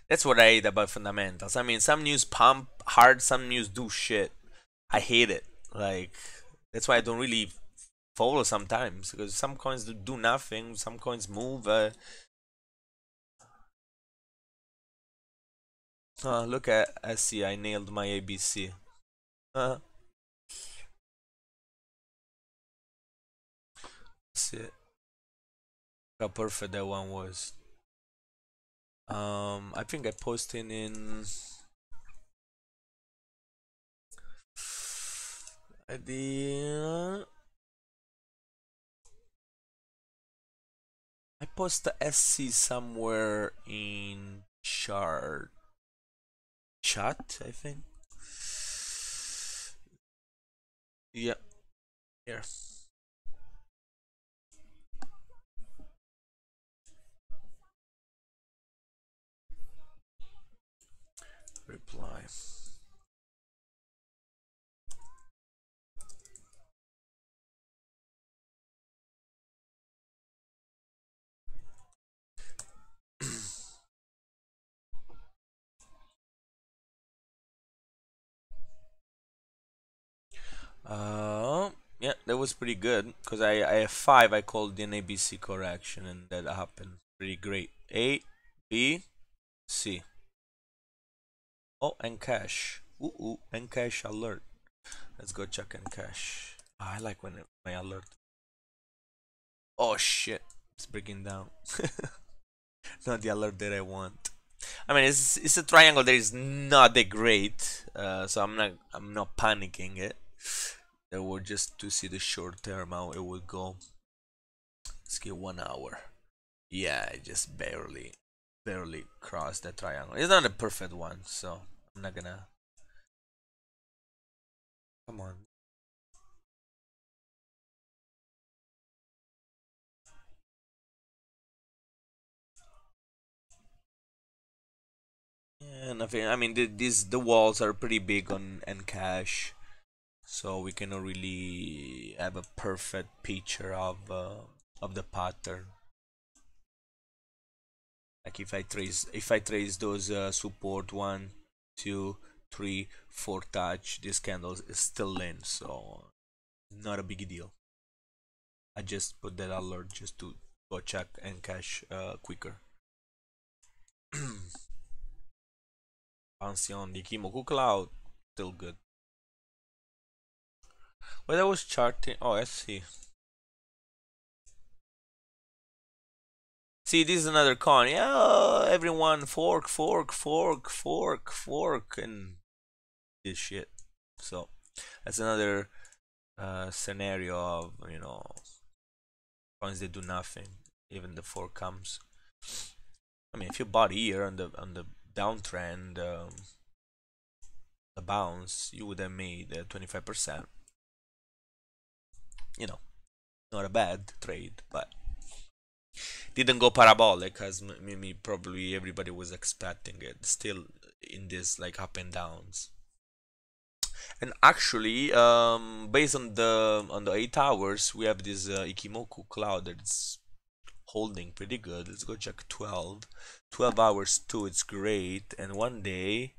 That's what I hate about fundamentals. I mean, some news pump hard, some news do shit. I hate it. Like, that's why I don't really follow sometimes because some coins do nothing, some coins move. Look at SC, I nailed my ABC. See how perfect that one was. I think I posted in the I post the SC somewhere in chat, I think. Yeah, here. Reply. Yeah, that was pretty good because I have 5. I called an ABC correction and that happened. Pretty great. A, B, C. Oh, and cash. Ooh, and cash alert. Let's go check and cash. Oh, I like when my alert. Oh shit, it's breaking down. Not the alert that I want. I mean, it's a triangle that is not that great, so I'm not panicking it. That was just to see the short term how it would go. Let's get 1 hour. Yeah, I just barely crossed that triangle. It's not a perfect one, so I'm not gonna. Come on. Yeah, nothing. I mean, the walls are pretty big on cash, so we cannot really have a perfect picture of the pattern. Like if I trace those support 1, 2, 3, 4 touch, this candle is still in, so not a big deal. I just put that alert just to go check and cash quicker. Pantheon, the Kimoku Cloud, still good. Well, I was charting. Oh, let's see. See, this is another con. Yeah, everyone fork, and this shit. So That's another scenario of, you know, coins that do nothing, even the 4 comes. I mean, if you bought here on the downtrend, the bounce, you would have made 25%. You know, not a bad trade, but didn't go parabolic as maybe probably everybody was expecting it. Still in this like up and downs. And actually, based on the 8 hours, we have this Ikimoku cloud that's holding pretty good. Let's go check 12. 12 hours too. It's great, and one day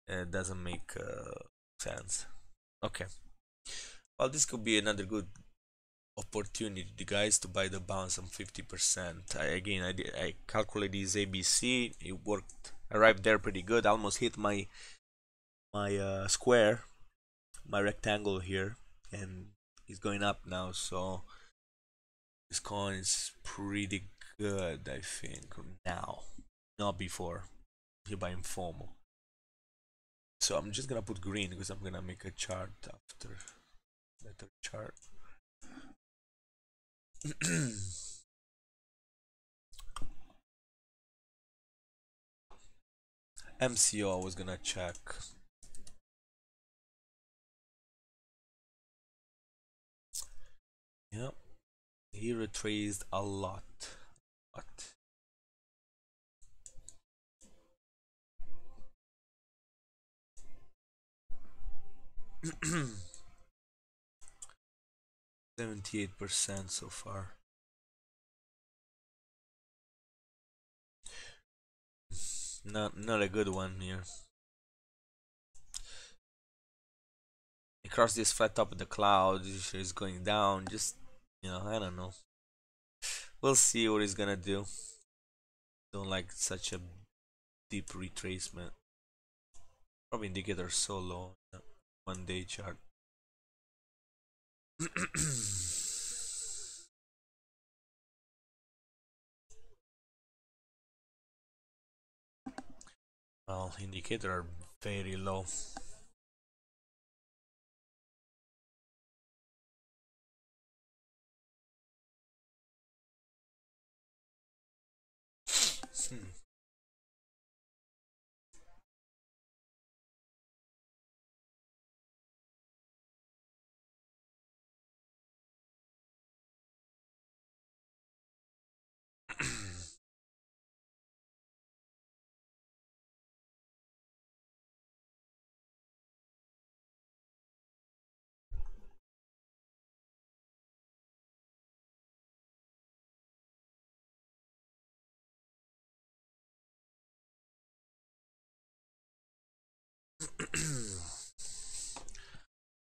it doesn't make sense. Okay. Well, this could be another good opportunity, guys, to buy the bounce on 50%. I calculated this ABC. It worked. Arrived there pretty good. Almost hit my square, my rectangle here, and it's going up now. So this coin is pretty good, I think, now, not before. Here by Informal. So I'm just gonna put green because I'm gonna make a chart after. Better chart. MCO I was gonna check. Yep, he retraced a lot. What? %78 so far. Not a good one here. Across this flat top of the cloud is going down. Just, you know, I don't know. We'll see what he's gonna do. Don't like such a deep retracement. Probably indicator so low. 1 day chart. Well, indicator are very low. Hmm.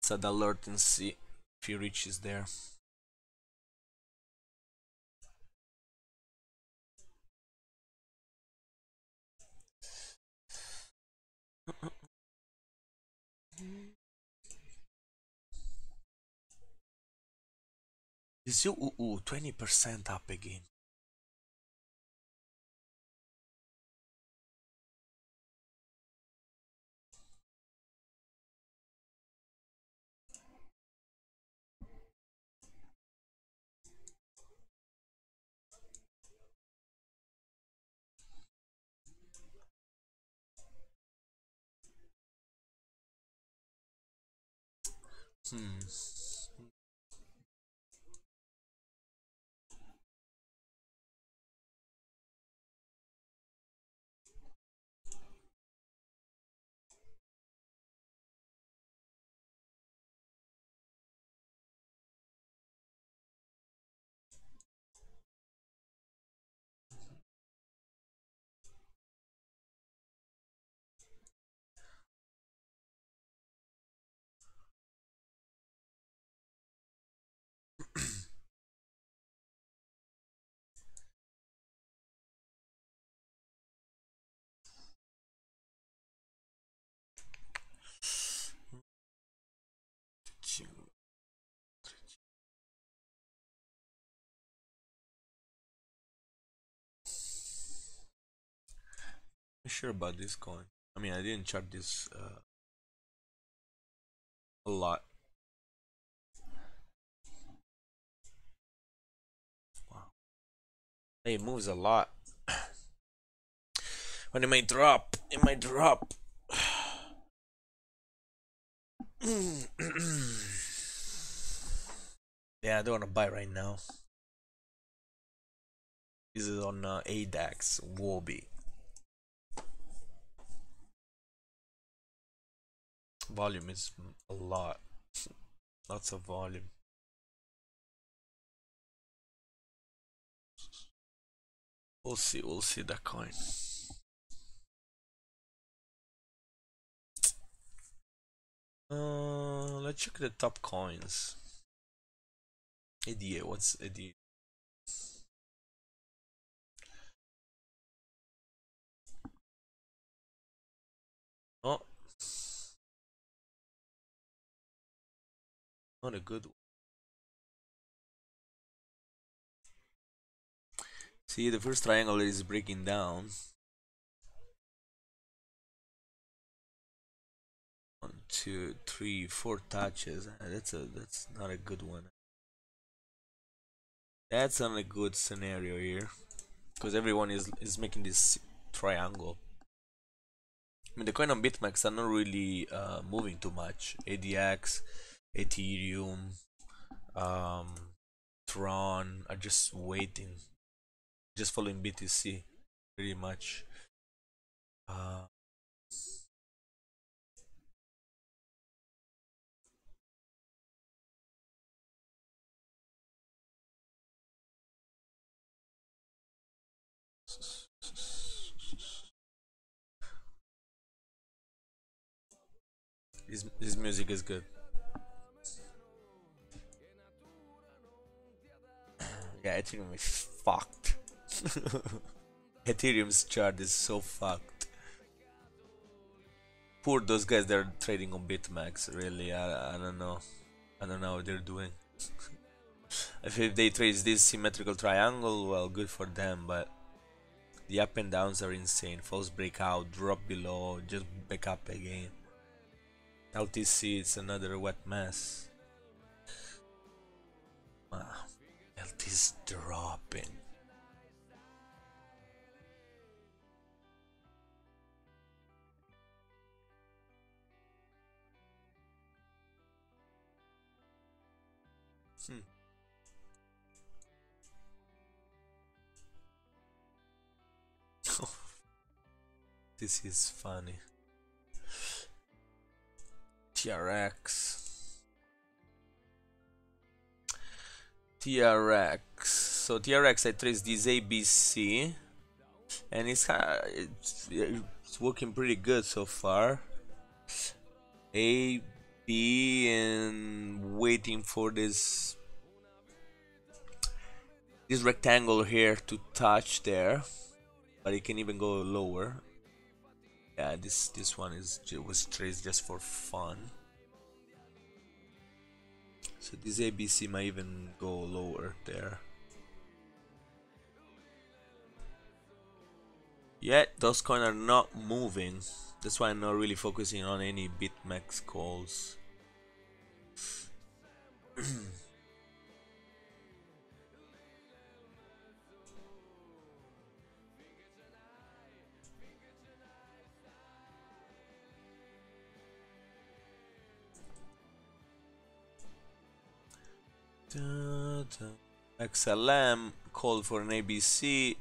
Set alert and see if he reaches there. Is you 20% up again. Hmm. I'm sure about this coin. I mean, I didn't chart this a lot. Wow. It moves a lot. When it might drop, it might drop. Yeah, I don't want to buy right now. This is on ADAX, Wobi. Volume is a lot. Lots of volume. We'll see that coin. Let's check the top coins. ADA, what's ADA? Oh, not a good one. See, the first triangle is breaking down. 1, 2, 3, 4 touches. That's not a good one. That's not a good scenario here, because everyone is making this triangle. I mean, the coin on BitMEX are not really moving too much. ADX, Ethereum, Tron are just waiting, just following BTC, pretty much. Uh, this music is good. Yeah, Ethereum is fucked. Ethereum's chart is so fucked. Poor those guys that are trading on BitMEX. Really, I don't know. I don't know what they're doing. If they trade this symmetrical triangle, well, good for them. But the up and downs are insane. False breakout, drop below, just back up again. LTC, it's another wet mess. Wow, LT's dropping. Hmm. This is funny. TRX. So TRX, I trace this ABC, and it's working pretty good so far. A, B, and waiting for this rectangle here to touch there, but it can even go lower. Yeah, this one was traced just for fun. So this ABC might even go lower there. Yet those coins are not moving. That's why I'm not really focusing on any BitMEX calls. XLM called for an ABC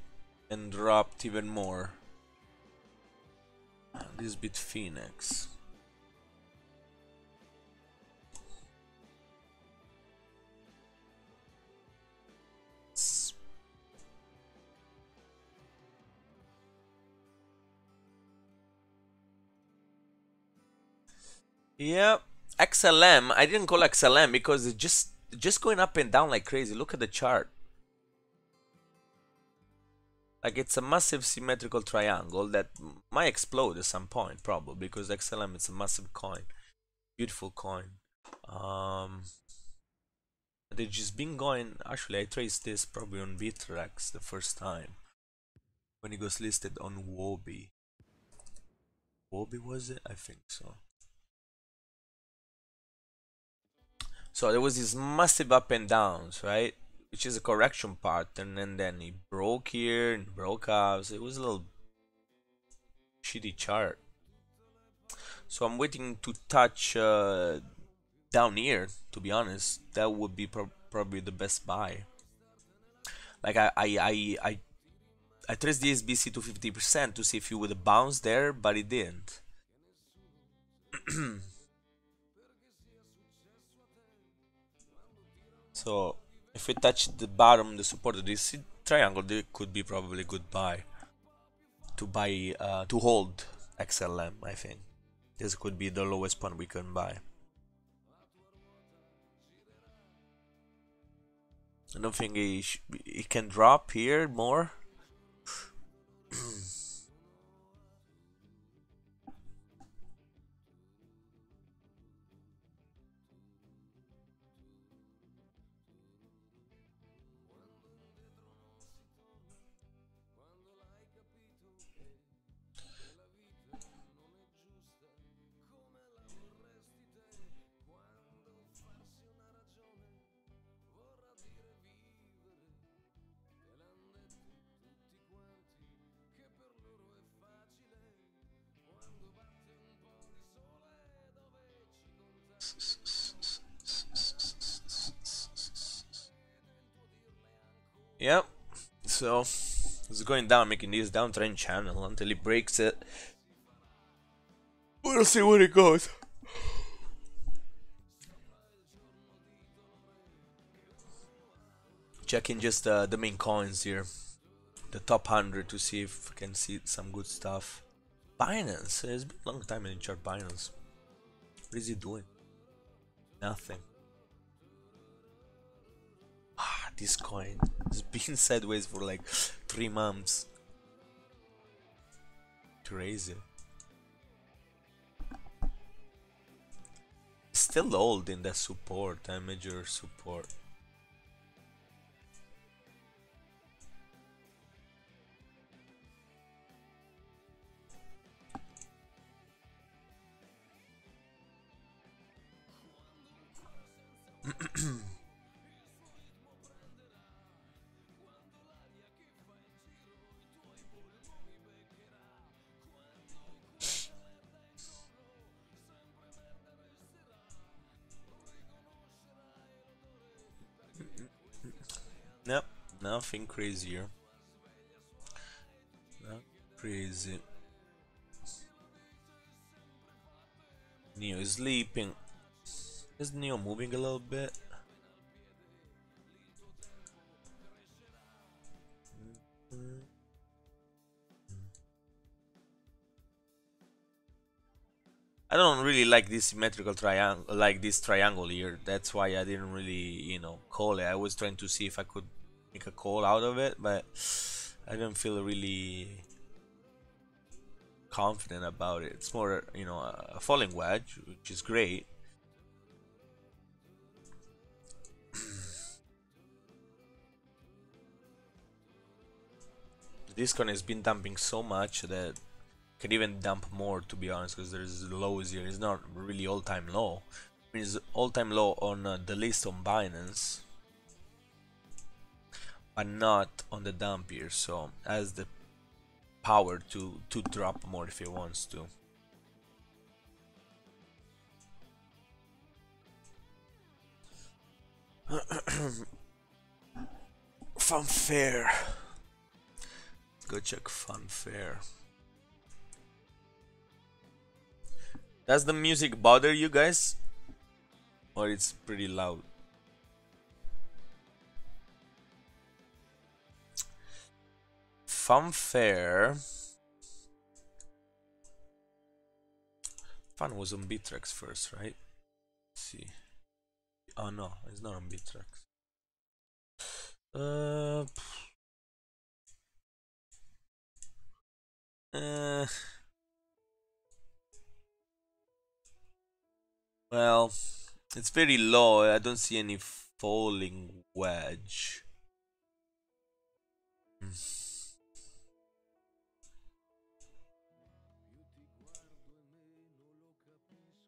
and dropped even more. This Bitfinex. Yep, XLM. I didn't call XLM because it's just going up and down like crazy. Look at the chart. Like, it's a massive symmetrical triangle that might explode at some point, probably, because XLM is a massive coin, beautiful coin. They've just been going. Actually, I traced this probably on Bittrex the first time when it was listed on Wobi. Wobi, was it? I think so. So there was this massive up and downs, right? Which is a correction pattern, and then it broke here and broke out. So it was a little shitty chart. So I'm waiting to touch down here. To be honest, that would be probably the best buy. Like I traced the SBC to 50% to see if it would bounce there, but it didn't. So if we touch the bottom, the support of this triangle, there could be probably a good buy to buy to hold XLM. I think this could be the lowest point we can buy. I don't think it can drop here more. Yep. So it's going down, making this downtrend channel until it breaks it. We'll see where it goes. Checking just the main coins here, the top 100, to see if I can see some good stuff. Binance, it's been a long time in chart. Binance, what is he doing? Nothing. Ah, this coin has been sideways for like 3 months. Crazy. Still holding that support, major support. Nope, nothing crazier. Not crazy. Neo is sleeping. Is Neo moving a little bit? I don't really like this symmetrical triangle, like this triangle here. That's why I didn't really, call it. I was trying to see if I could make a call out of it, but I don't feel really confident about it. It's more, a falling wedge, which is great. This coin has been dumping so much that can even dump more, to be honest, because there's lows here. It's not really all-time low. I mean, it's all-time low on the list on Binance, but not on the dump here. So has the power to drop more if it wants to. Funfair. Let's go check Funfair. Does the music bother you guys? Or it's pretty loud? Funfair. Fun was on Bittrex first, right? Let's see. Oh no, it's not on Bittrex. Well, it's very low. I don't see any falling wedge.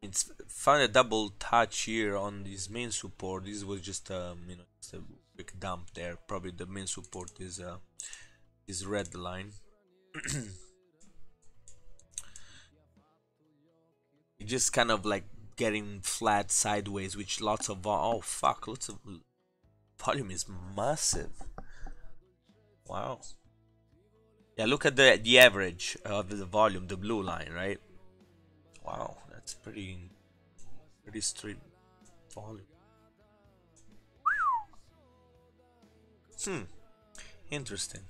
It's found a double touch here on this main support. This was just just a quick dump there. Probably the main support is red line. It just kind of like getting flat sideways, which lots of oh fuck, lots of volume is massive. Wow. Yeah, look at the average of the volume, the blue line, right? Wow, that's pretty straight volume. Interesting.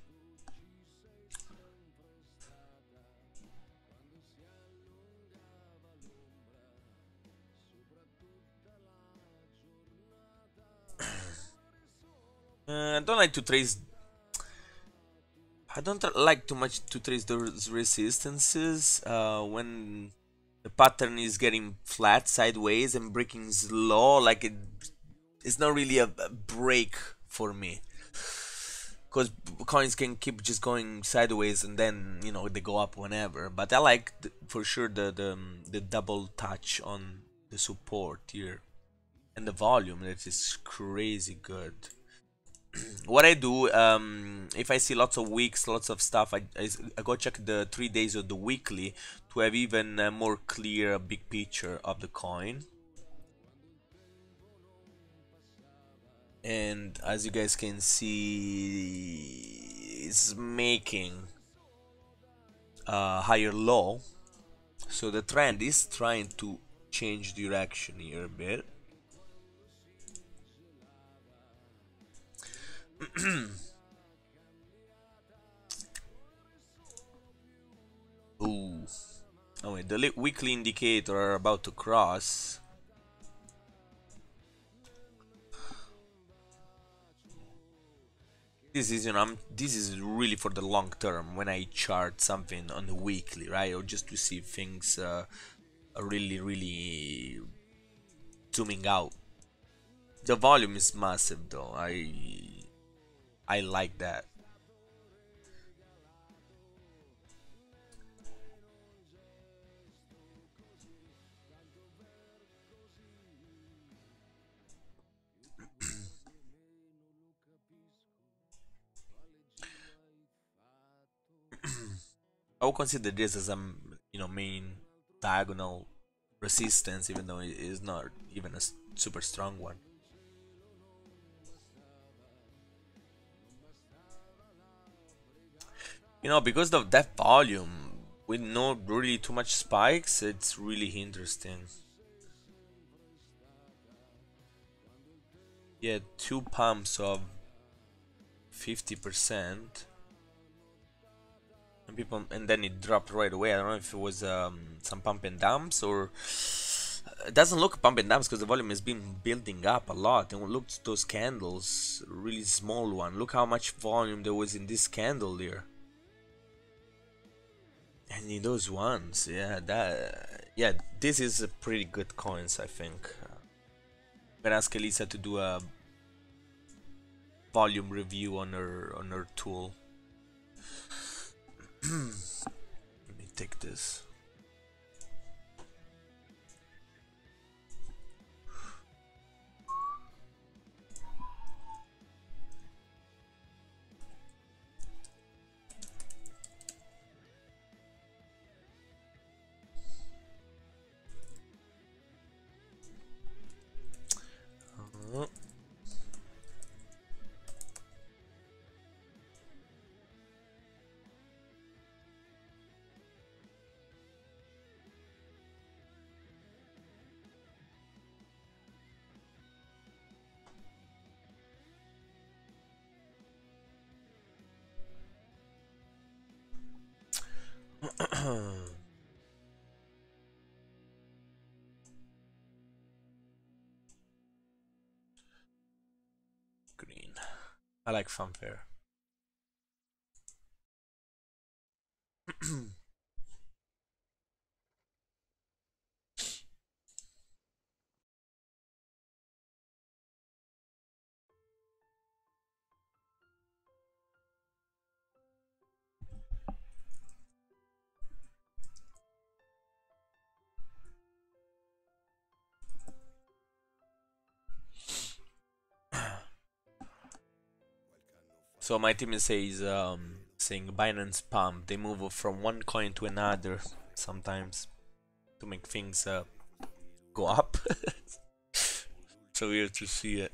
I don't like to trace. I don't like too much to trace those resistances when the pattern is getting flat sideways and breaking slow. Like it's not really a break for me, because coins can keep just going sideways and then they go up whenever. But I like for sure the double touch on the support here, and the volume that is crazy good. What I do, if I see lots of wicks, lots of stuff, I go check the 3 days of the weekly to have even more clear big picture of the coin. And as you guys can see, it's making a higher low, so the trend is trying to change direction here a bit. Ooh. Oh wait, the weekly indicator are about to cross. This is, this is really for the long term when I chart something on the weekly, right? Or just to see things are really zooming out. The volume is massive though. I like that. I would consider this as a main diagonal resistance, even though it is not even a super strong one. Because of that volume with not really too much spikes, it's really interesting. Yeah, 2 pumps of 50%. And then it dropped right away. I don't know if it was some pump and dumps, or it doesn't look pump and dumps because the volume has been building up a lot. And look at those candles, really small one. Look how much volume there was in this candle there. And in those ones, yeah, this is a pretty good coins, I think. I'm gonna ask Elisa to do a volume review on her tool. Let me take this. Green. I like fanfare. So my team says saying Binance pump. They move from one coin to another sometimes to make things go up. So weird to see it.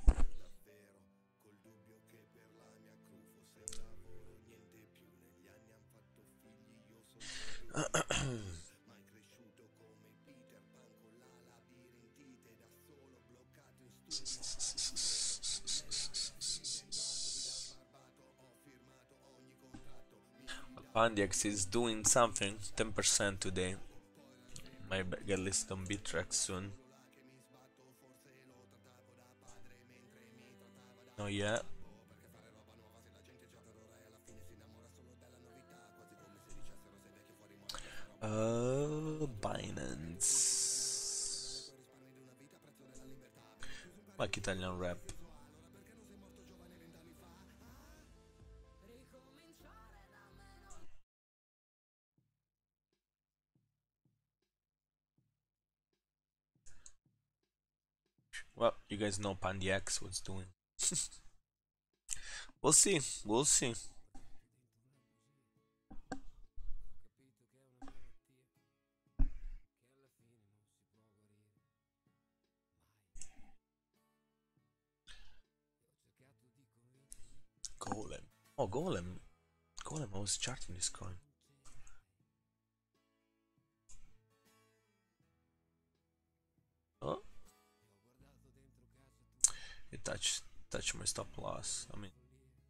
Pandex is doing something, 10% today. Might get listed on Bittrex soon. Not yet. Binance. Like Italian rap. Well, you guys know PandyX what's doing. We'll see. We'll see. Golem. Oh, Golem. Golem, I was charting this coin. Oh. It touched my stop loss. I mean,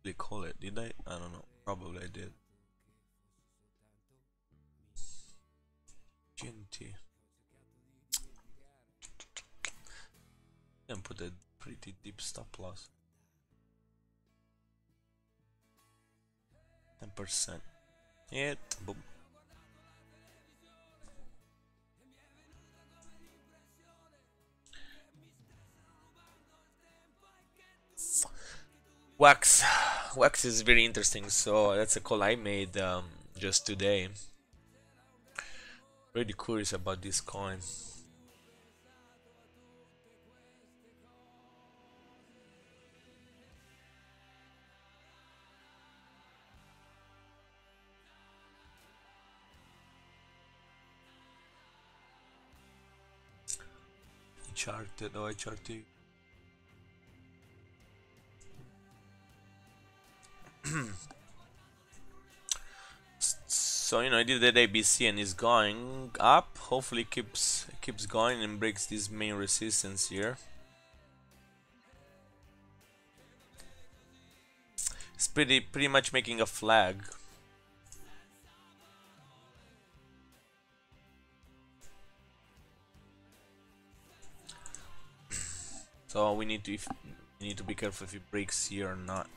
they call it, did I? I don't know. Probably I did. GNT. And put a pretty deep stop loss. 10%. It. Boom. Wax. Wax is very interesting. So that's a call I made just today. Really curious about this coin. Charted, oh I charted. So you know I did that ABC and it's going up. Hopefully keeps going and breaks this main resistance here. It's pretty much making a flag. So we need to be careful if it breaks here or not,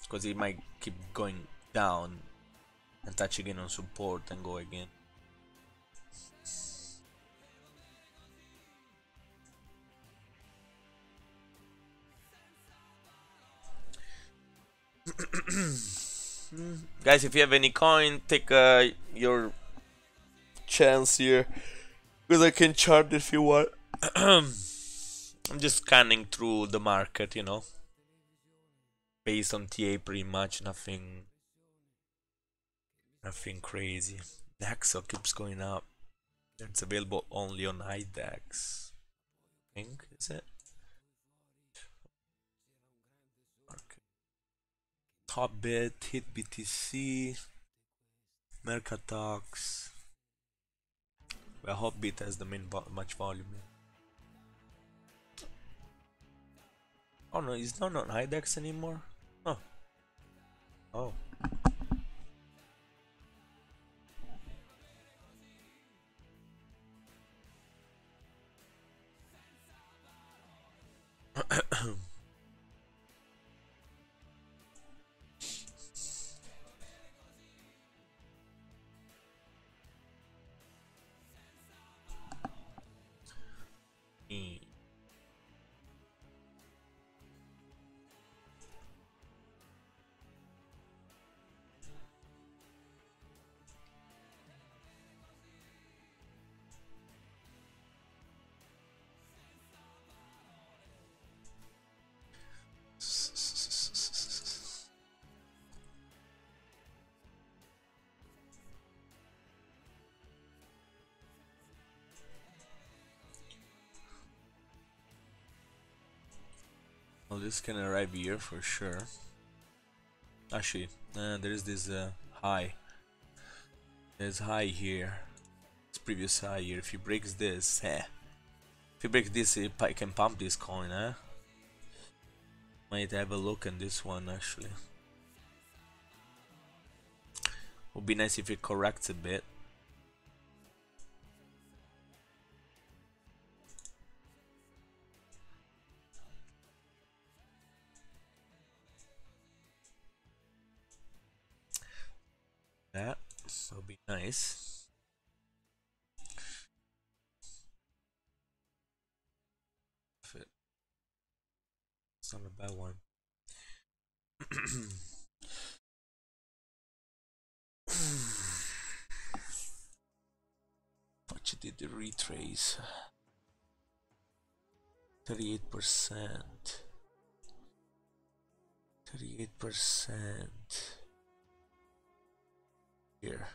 because it might keep going down and touch again on support and go again. Guys, if you have any coin, take your chance here, because I can chart if you want. I'm just scanning through the market, you know, based on TA pretty much, nothing crazy. Naxo keeps going up. It's available only on IDEX. I think, is it? Market. Topbit, Hit BTC, Mercatox. Well, Hotbit has the main much volume. Oh no, it's not on IDEX anymore. Huh. Oh. Well, this can arrive here for sure. Actually, there is this high. There's high here. This previous high here. If he breaks this, if he breaks this, he can pump this coin, huh? Might have a look on this one actually. Would be nice if it corrects a bit. That so be nice. It's not a bad one. What you did the retrace? 38%. 38%. Here.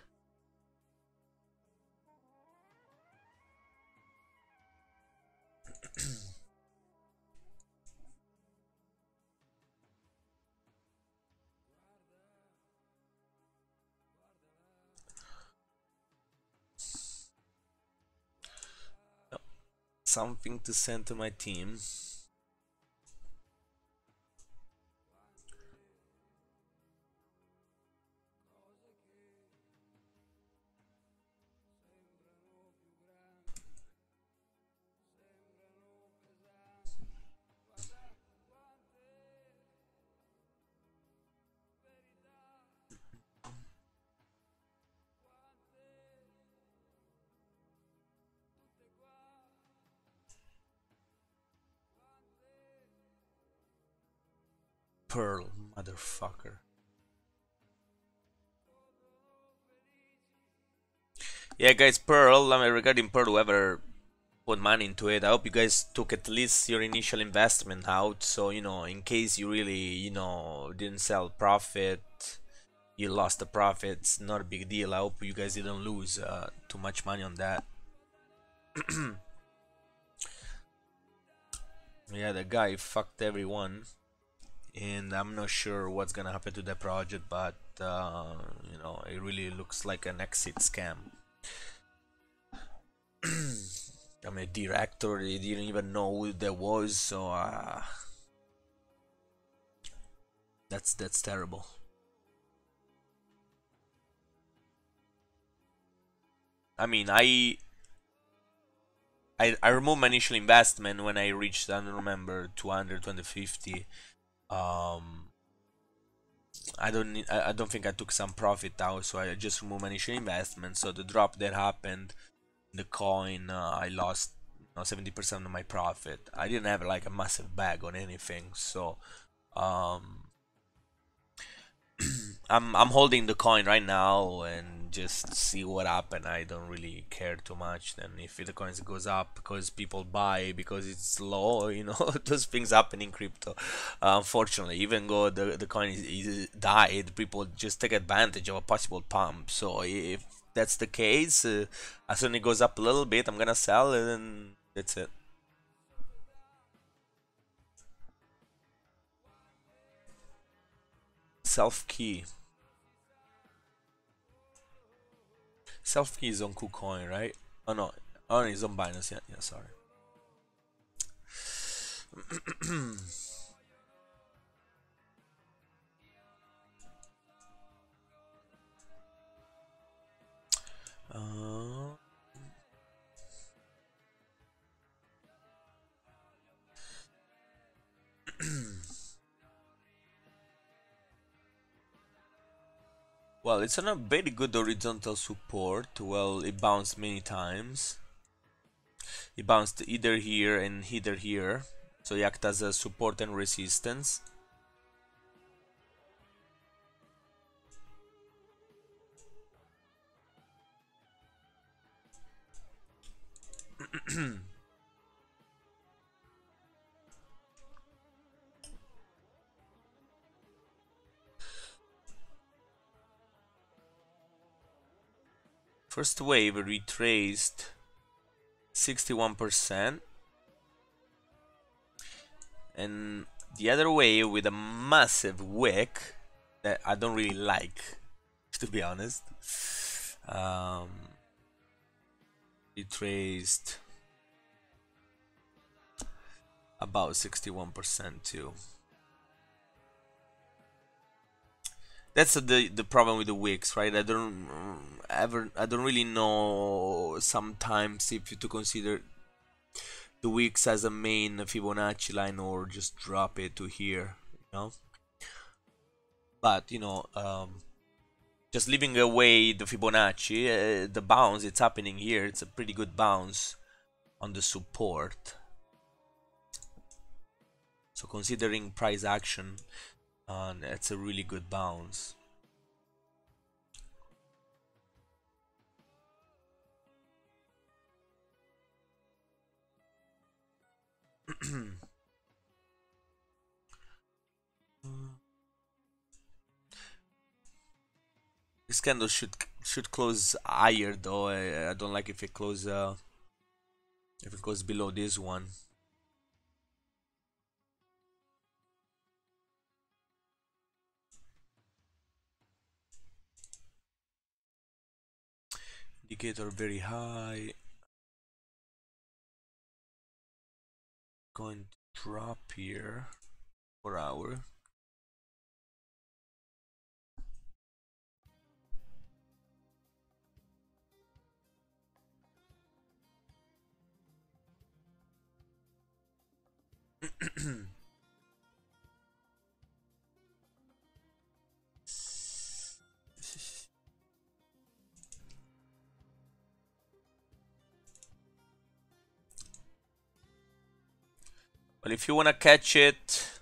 Something to send to my team. Pearl, motherfucker. Yeah, guys, Pearl. I mean, regarding Pearl, whoever put money into it, I hope you guys took at least your initial investment out. So you know, in case you really, didn't sell profit, you lost the profit. It's not a big deal. I hope you guys didn't lose too much money on that. Yeah, the guy fucked everyone, and I'm not sure what's gonna happen to that project, but it really looks like an exit scam. I mean, director, they didn't even know who there was, so that's terrible. I mean, I removed my initial investment when I reached, I don't remember, 200, 250. I don't think I took some profit out, so I just removed my initial investment. So the drop that happened, the coin, I lost 70% of my profit. I didn't have like a massive bag on anything, so I'm holding the coin right now and just see what happen. I don't really care too much. Then if the coins goes up because people buy because it's low, those things happen in crypto. Unfortunately, even though the coin is died, people just take advantage of a possible pump. So if that's the case, as soon as it goes up a little bit, I'm gonna sell it and that's it. Self key. Self key is on KuCoin, right? Oh no, oh it's on Binance. Yeah, yeah. Sorry. uh, well, it's on a very good horizontal support. Well, it bounced many times. It bounced either here and either here, so it acts as a support and resistance. First wave retraced 61%, and the other way with a massive wick that I don't really like, to be honest. Retraced about 61% too. That's the problem with the wicks, right? I don't really know sometimes if to consider the wicks as a main Fibonacci line or just drop it to here, you know. But you know, just leaving away the Fibonacci, the bounce it's happening here. It's a pretty good bounce on the support. So considering price action, it's a really good bounce. This candle should close higher though. I don't like if it goes below this one. Indicator very high. Going to drop here for hour. Well, if you wanna catch it,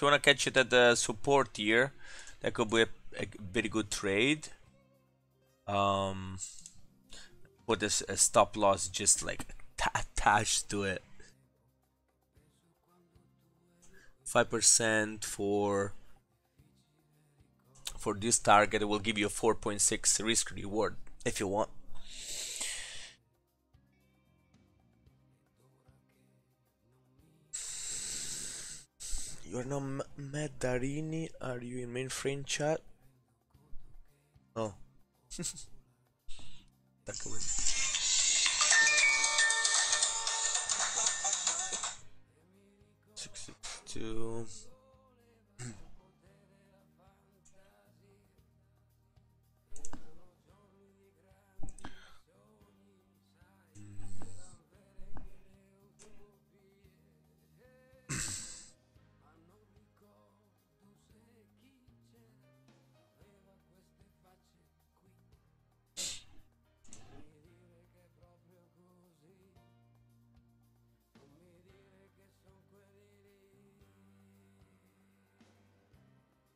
at the support here, that could be a very good trade. Put a stop loss just like attached to it. 5% for this target. It will give you a 4.6 risk reward if you want. You're not Matt Darini. Are you in mainframe chat? Oh. 662.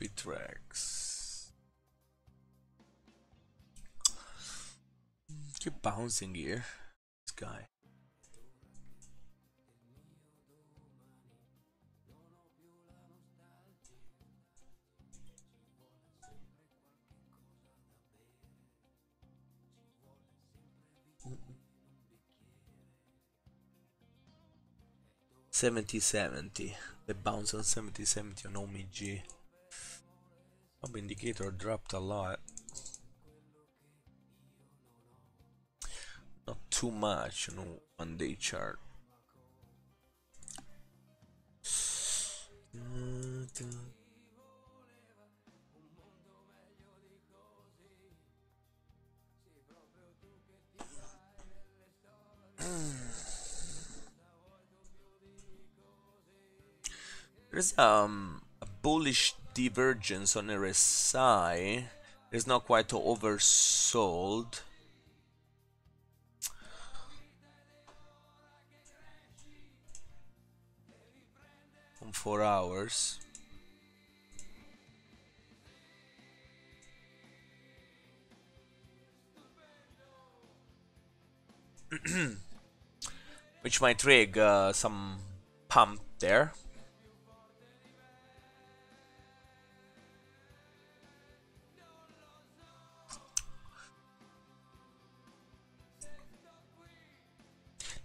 Bittrex. Keep bouncing here, this guy. $70.70. The bounce on $70.70 on OMG. Top indicator dropped a lot. Not too much on a 1-day chart. There's a bullish divergence on RSI. It's not quite oversold. On 4 hours. Which might trigger some pump there.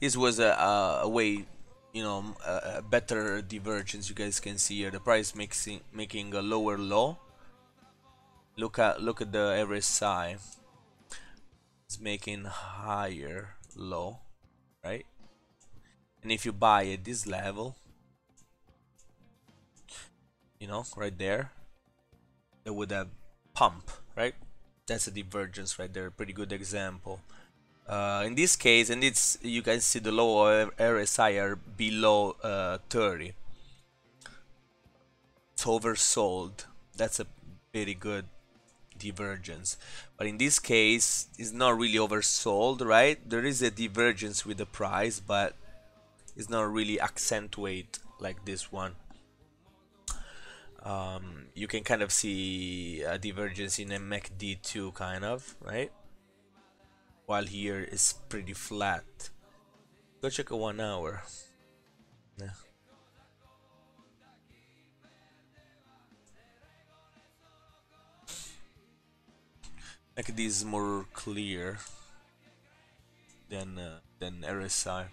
This was a way a better divergence. You guys can see here the price making a lower low. Look at the RSI. It's making higher low, right? And if you buy at this level, right there, it would have pump, right? That's a divergence right there. Pretty good example. In this case, and you can see the low RSI are below 30. It's oversold. That's a very good divergence. But in this case, it's not really oversold, right? There is a divergence with the price, but it's not really accentuate like this one. You can kind of see a divergence in MACD too, kind of, right? While here is pretty flat. Go check a 1 hour. Yeah. MACD is more clear than RSI.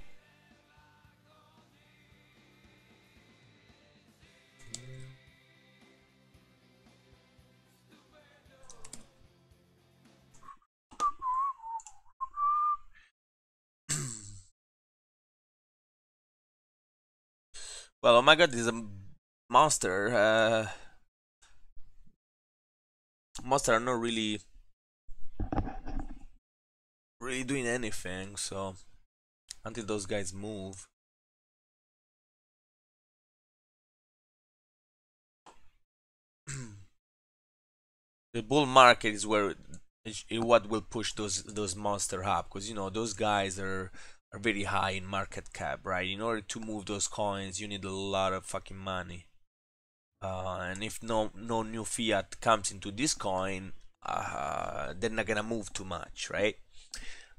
Well, oh my god, this is a monster. Monster are not really doing anything, so until those guys move. The bull market is where what will push those monster up, because those guys are very high in market cap, right? In order to move those coins, you need a lot of fucking money. And if no new fiat comes into this coin, they're not gonna move too much, right?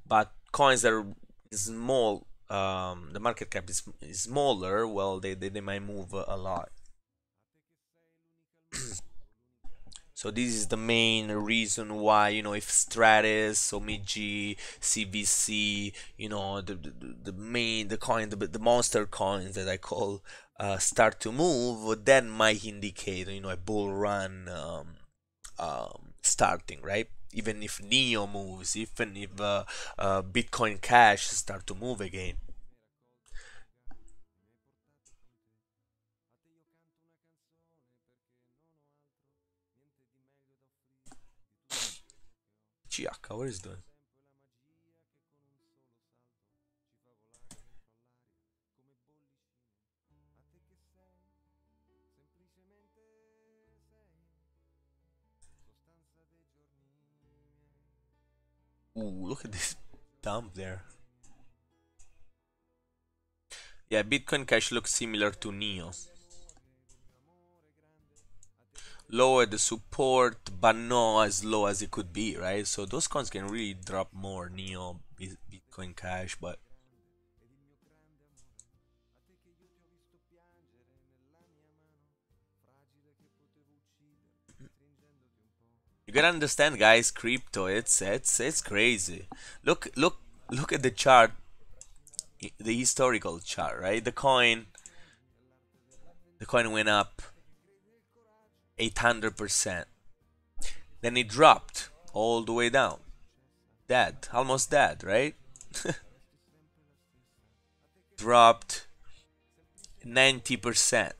But coins that are small, the market cap is smaller, well, they might move a lot. So this is the main reason why, if Stratis, OMG, CVC, the monster coins that I call, start to move, that might indicate, a bull run starting, right? Even if NEO moves, even if Bitcoin Cash start to move again. Chiaka, what is doing? Ooh, look at this dump there. Yeah, Bitcoin Cash looks similar to NEO. Lower the support, but not as low as it could be, right? So those coins can really drop more, NEO, Bitcoin Cash, but you gotta understand, guys, crypto, it's crazy. Look at the chart, the historical chart, right? The coin went up 800%. Then it dropped all the way down. Dead, almost dead, right? Dropped 90%.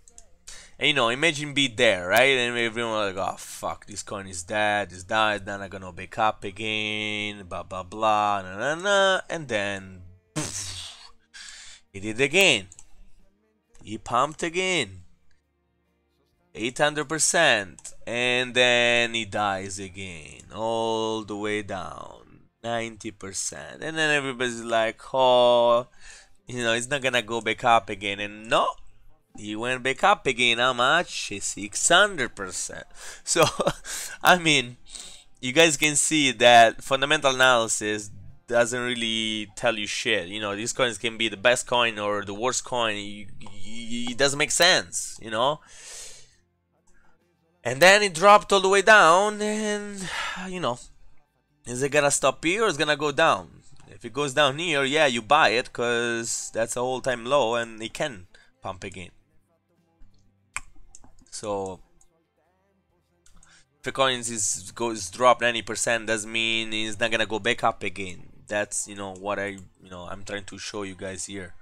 And imagine be there, right? And everyone like, oh fuck, this coin is dead, it's died, then I'm gonna wake up again, blah blah blah, na na na, and then poof, he did again. He pumped again. 800%, and then he dies again, all the way down, 90%, and then everybody's like, oh, it's not gonna go back up again, and no, he went back up again. How much? 600%. So, I mean, you guys can see that fundamental analysis doesn't really tell you shit. These coins can be the best coin or the worst coin. It doesn't make sense, And then it dropped all the way down, and is it gonna stop here or is it gonna go down? If it goes down here, yeah, you buy it because that's a all-time low and it can pump again. So if a coin goes drop 90%, doesn't mean it's not gonna go back up again. That's what I'm trying to show you guys here.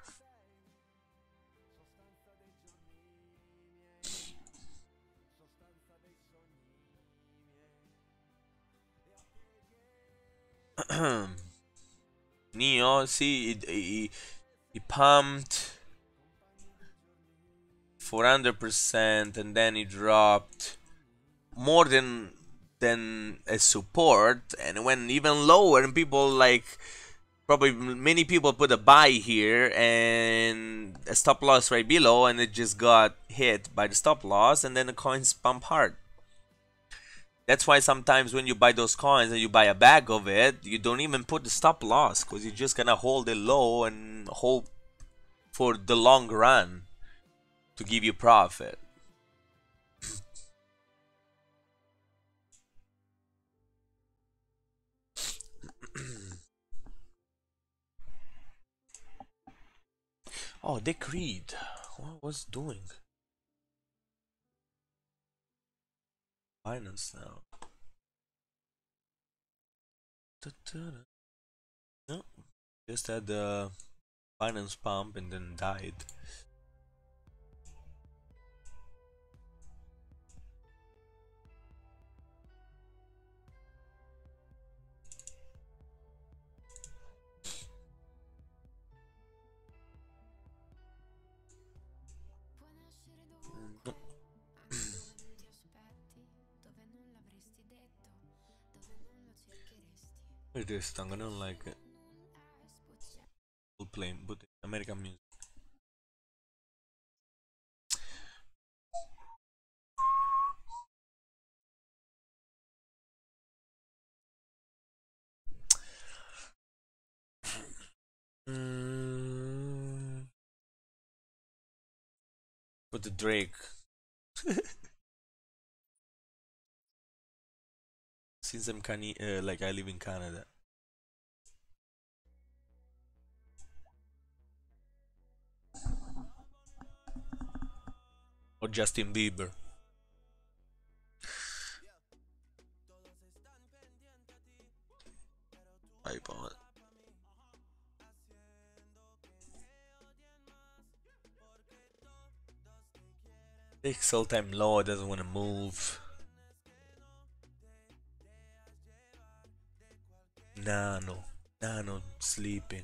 Neo, see, it pumped 400% and then it dropped more than a support and went even lower, and people probably many people put a buy here and a stop loss right below, and it just got hit by the stop loss, and then the coins pump hard. That's why sometimes when you buy those coins and you buy a bag of it, you don't even put the stop loss because you're just gonna hold it low and hope for the long run to give you profit. Oh, Dick Reed, what was doing? Binance now. No, just had the Binance pump and then died. It is, I'm gonna like it. We'll play, but American music. Put the Drake. Since I'm like I live in Canada. Or Justin Bieber. iPod. Takes all time low, doesn't want to move. Nano sleeping.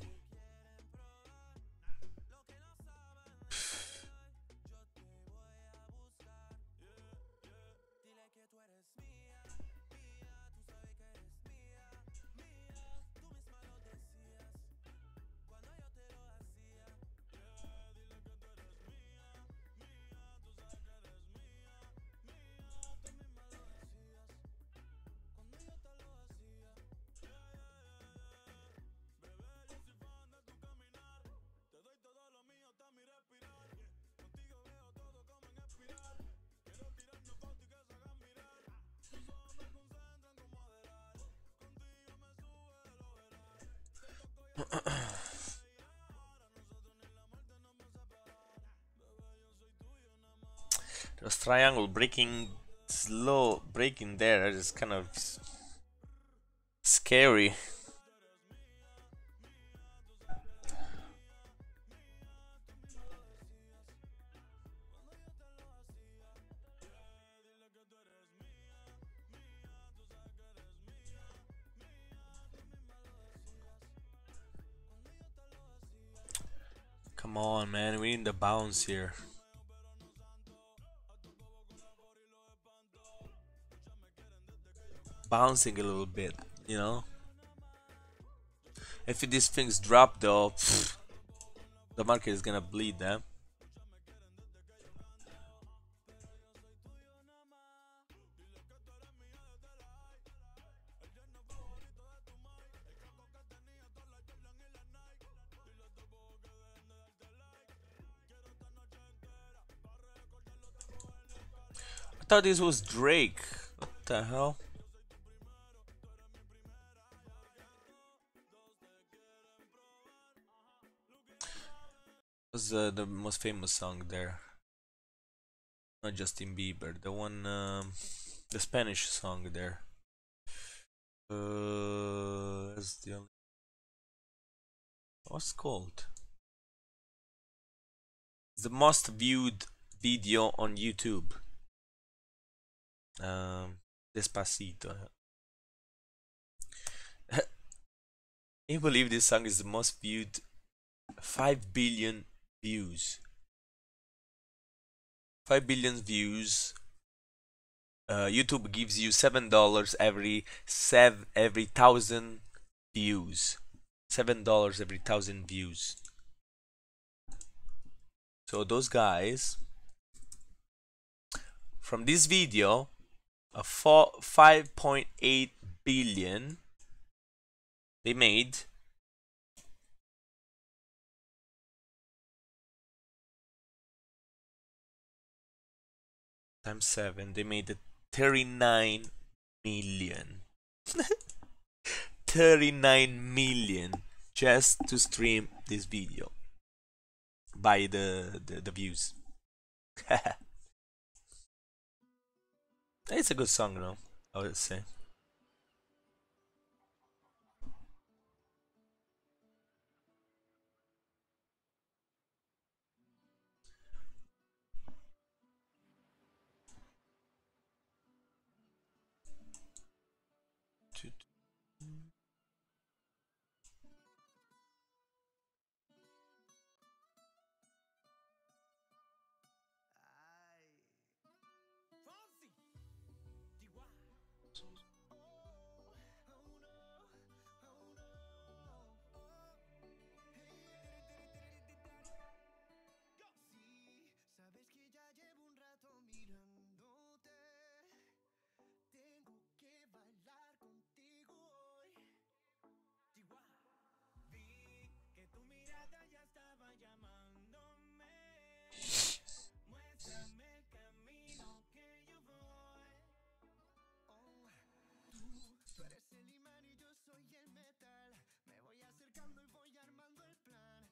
There's triangle breaking, slow breaking there. It's kind of scary. Come on, man, we need the bounce here. Bouncing a little bit, you know. If these things drop though, the market is gonna bleed them. I thought this was Drake. What the hell? was the most famous song there? Not Justin Bieber, the one, the Spanish song there. That's the only. What's it called? It's the most viewed video on YouTube. Despacito. Can you believe this song is the most viewed? 5 billion views. 5 billion views. YouTube gives you $7 every 1,000 views. $7 every 1,000 views. So those guys from this video, 5.8 billion they made. Times 7, they made it 39 million. 39 million just to stream this video by the views. It's a good song, though, I would say.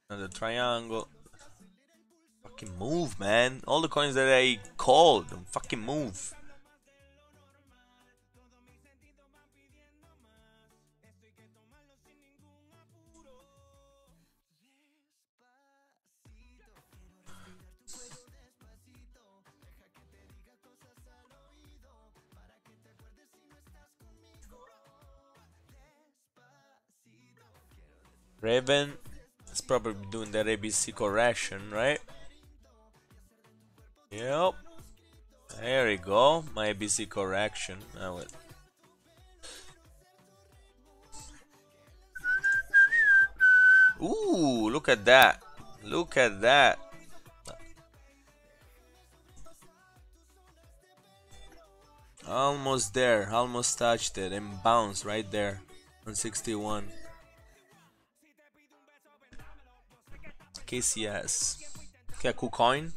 Another triangle. Fucking move, man. All the coins that I called, fucking move. Raven is probably doing that ABC correction, right? Yep. There we go. My ABC correction. Now it. Ooh, look at that. Look at that. Almost there. Almost touched it and bounced right there on 61. KCS. Okay, cool coin.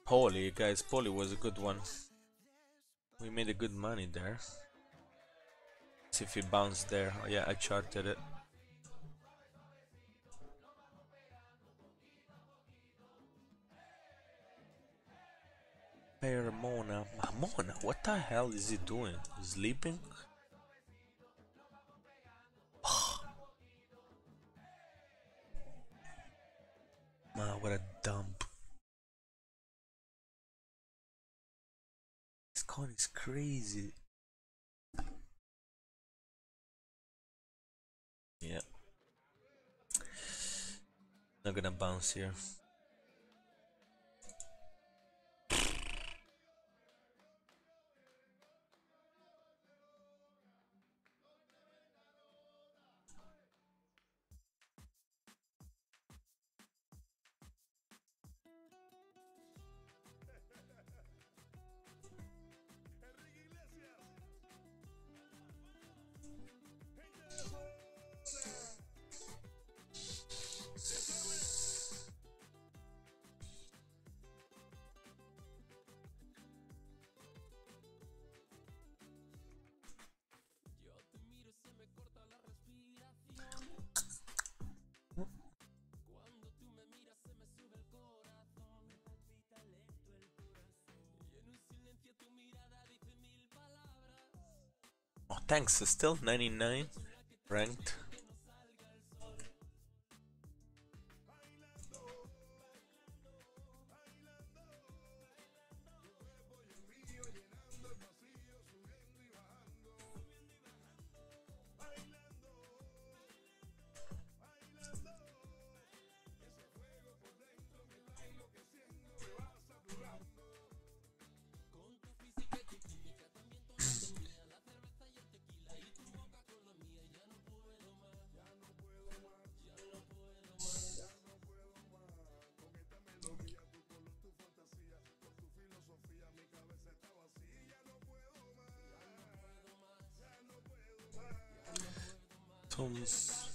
Poly, guys, Poly was a good one. We made a good money there. See if it bounced there. Oh yeah, I charted it. Mona. Mona, what the hell is he doing? Sleeping? Man, what a dump. This coin is crazy. Yeah. Not gonna bounce here. Oh, thanks. Still 99 ranked. Thomas.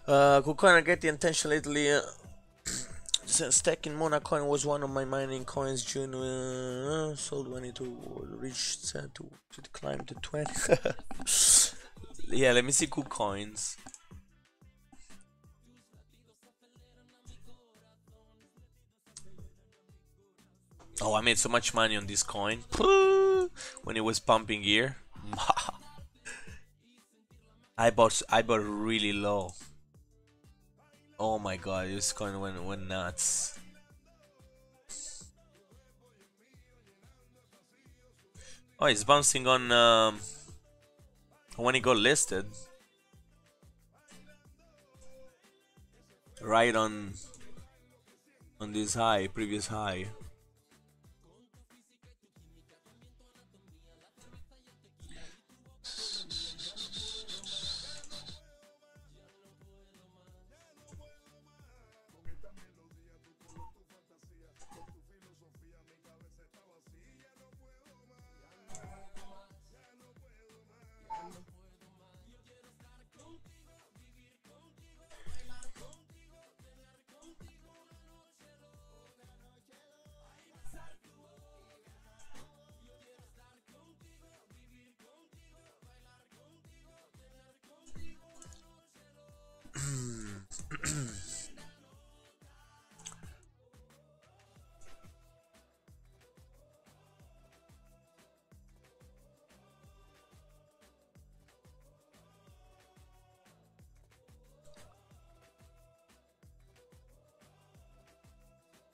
Oh. Could get the attention lately. Stacking Mona coin was one of my mining coins. June sold when it reached to climb to 20. Yeah, let me see cool coins. Oh, I made so much money on this coin when it was pumping here. I bought really low. Oh my god, this coin went nuts. Oh, it's bouncing on when it got listed. Right on this high, previous high.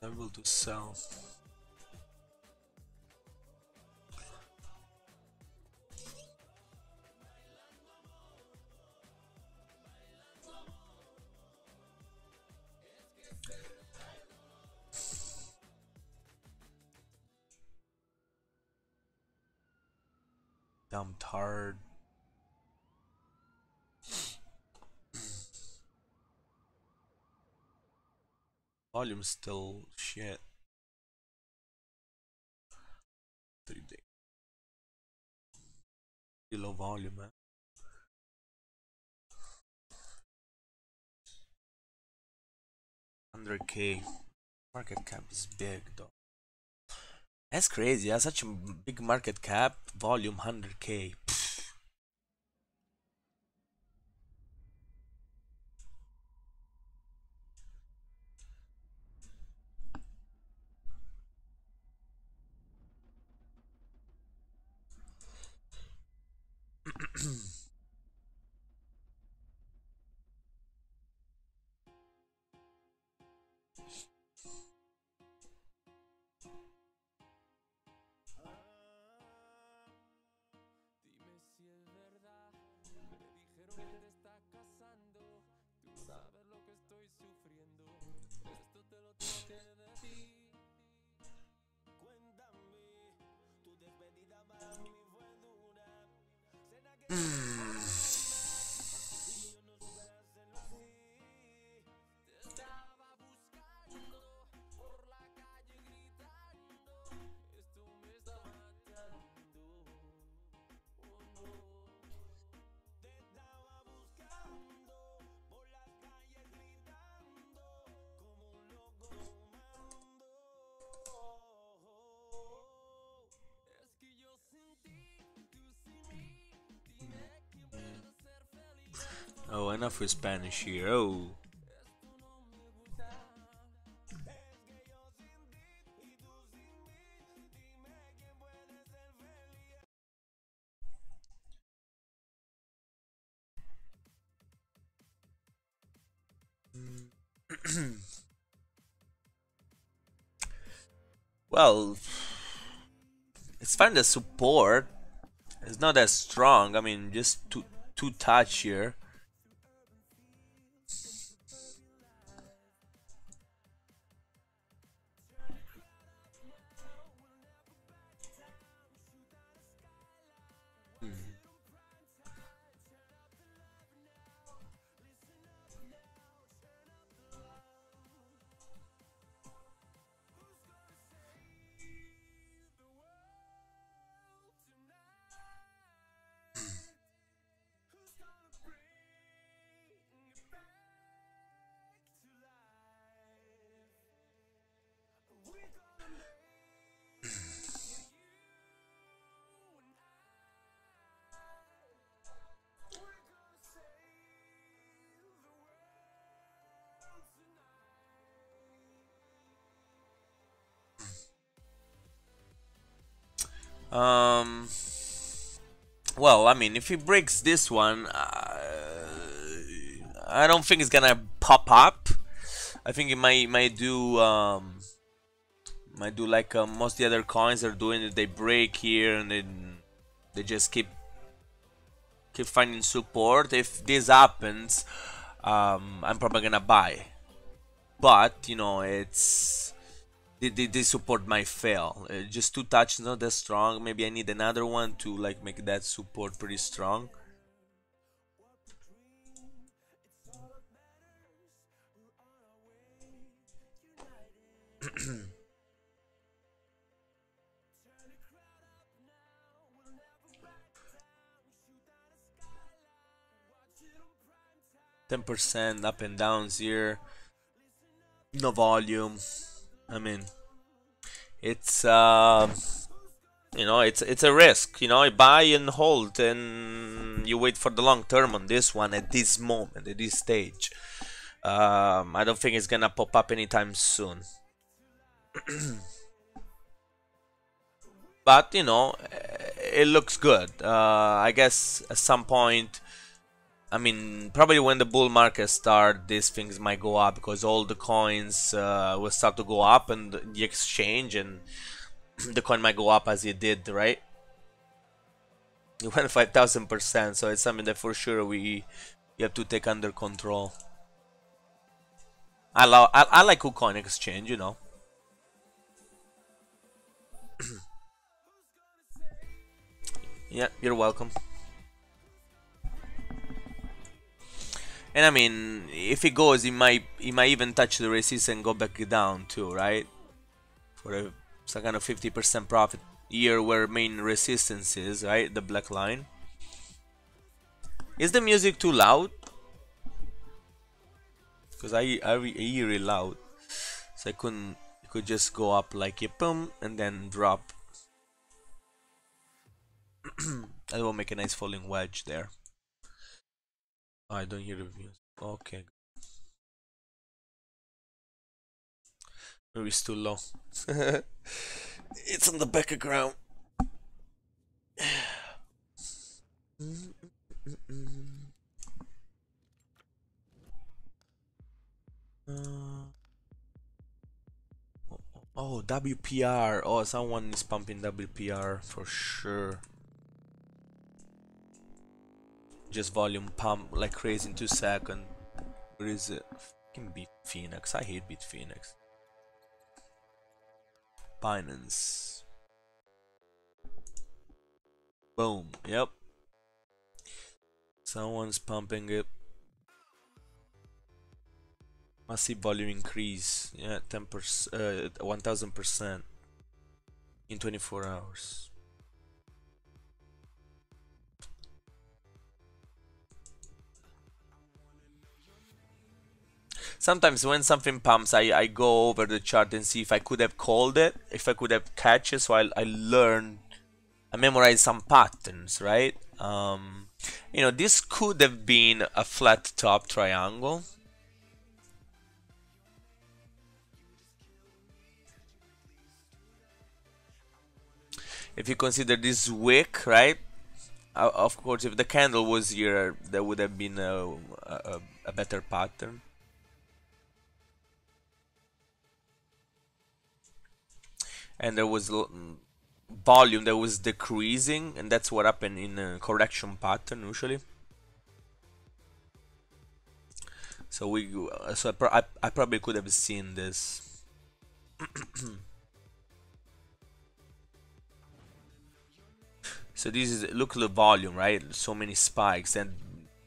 Able to sell. Dumped hard. Volume still shit. 3 day. Low volume, man. $100K. Market cap is big though. That's crazy. That's such a big market cap. Volume 100K. Oh, enough with Spanish here. Oh. Well, it's fine. The support is not as strong. I mean, just two touch here. Well, I mean, if he breaks this one, I don't think it's gonna pop up. I think it might do like most of the other coins are doing. They break here and then they just keep finding support. If this happens, I'm probably gonna buy. But you know, it's the support might fail. Just two touches not that strong. Maybe I need another one to like make that support pretty strong. 10% up and downs here. No volume. I mean, it's you know, it's a risk. You know, you buy and hold, and you wait for the long term on this one at this moment, at this stage. I don't think it's gonna pop up anytime soon. But you know, it looks good. I guess at some point, I mean, probably when the bull market start, these things might go up because all the coins will start to go up and the exchange, and the coin might go up as it did, right? It went 5,000%, so it's something that for sure we have to take under control. I like KuCoin Exchange, you know. Yeah, you're welcome. And I mean, if it goes, it might even touch the resistance and go back down too, right? For a some kind of 50% profit here where main resistance is, right? The black line. Is the music too loud? Because I hear it loud, so I couldn't. It could just go up like a boom and then drop. That will make a nice falling wedge there. Oh, I don't hear the music. Okay, maybe it's too low. It's on the background. Oh, WPR. Oh, someone is pumping WPR for sure. Just volume pump like crazy in 2 seconds. Where is it? Fucking Bitfinex. I hate Bitfinex. Binance. Boom. Yep. Someone's pumping it. Massive volume increase. Yeah, 10%, 1000% in 24 hours. Sometimes when something pumps, I go over the chart and see if I could have called it, if I could have catch it. So I learn, I memorize some patterns, right? You know, this could have been a flat top triangle. If you consider this wick, right? Of course, if the candle was here, there would have been a better pattern. And there was volume that was decreasing, and that's what happened in a correction pattern usually. So I probably could have seen this. So this is, look at the volume, right? So many spikes, and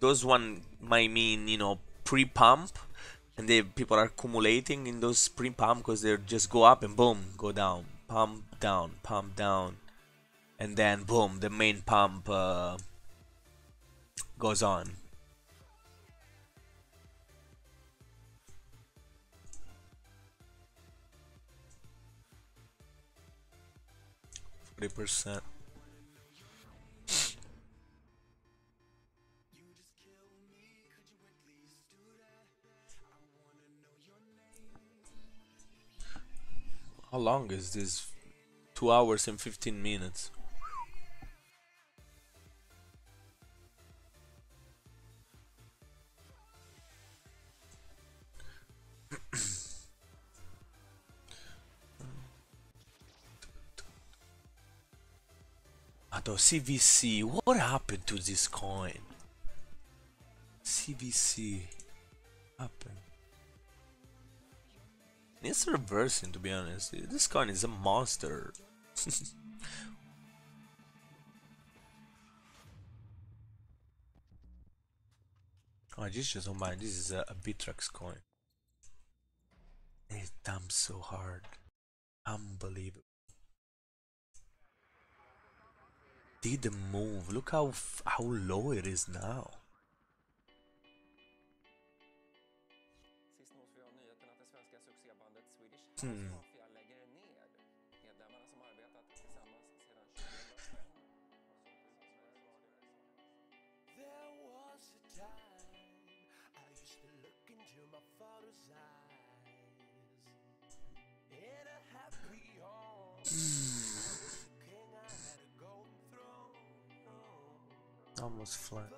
those one might mean, you know, pre-pump, and people are accumulating in those pre-pump because they just go up and boom, go down, pump down, and then boom, the main pump goes on. %. How long is this? 2 hours and 15 minutes. CVC, what happened to this coin? CVC happened. It's reversing, to be honest. This coin is a monster. Oh, this just don't mind. This is a Bittrex coin. It dumps so hard. Unbelievable. Did move. Look how low it is now. Almost flat.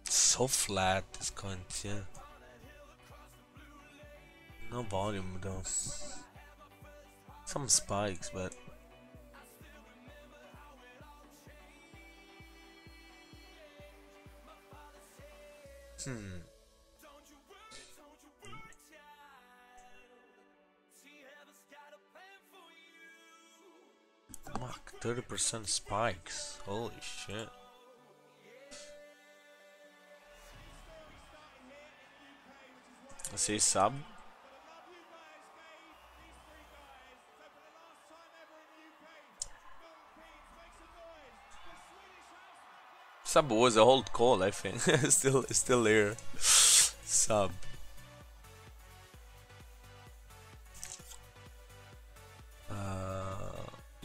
So flat, this coin, yeah. No volume though. Some spikes, but 30% spikes. Holy shit. Let's see sub. Sub was a hold call, I think. still there. Sub.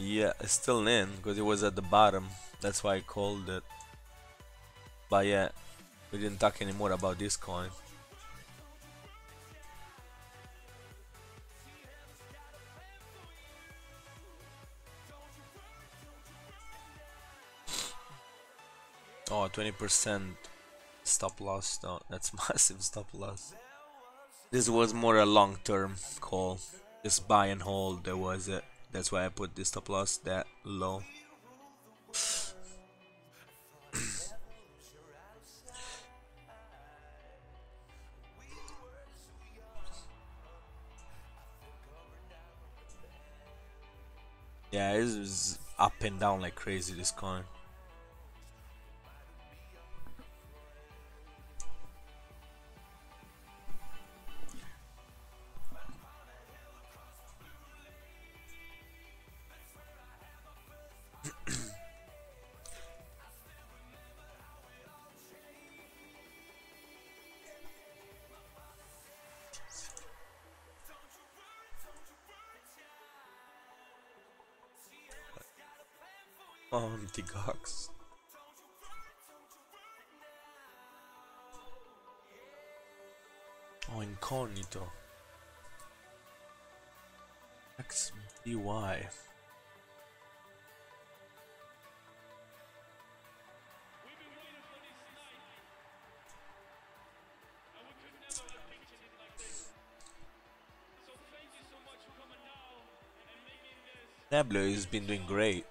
Yeah, it's still in because it was at the bottom. That's why I called it. But yeah, we didn't talk anymore about this coin. Oh, 20% stop loss. No, that's massive stop loss. This was more a long-term call. Just buy and hold. There was it. That's why I put this stop loss that low. Yeah, it's up and down like crazy, this coin. Oh, Tigox. Oh, Incognito. XBY. Nebula has been doing great.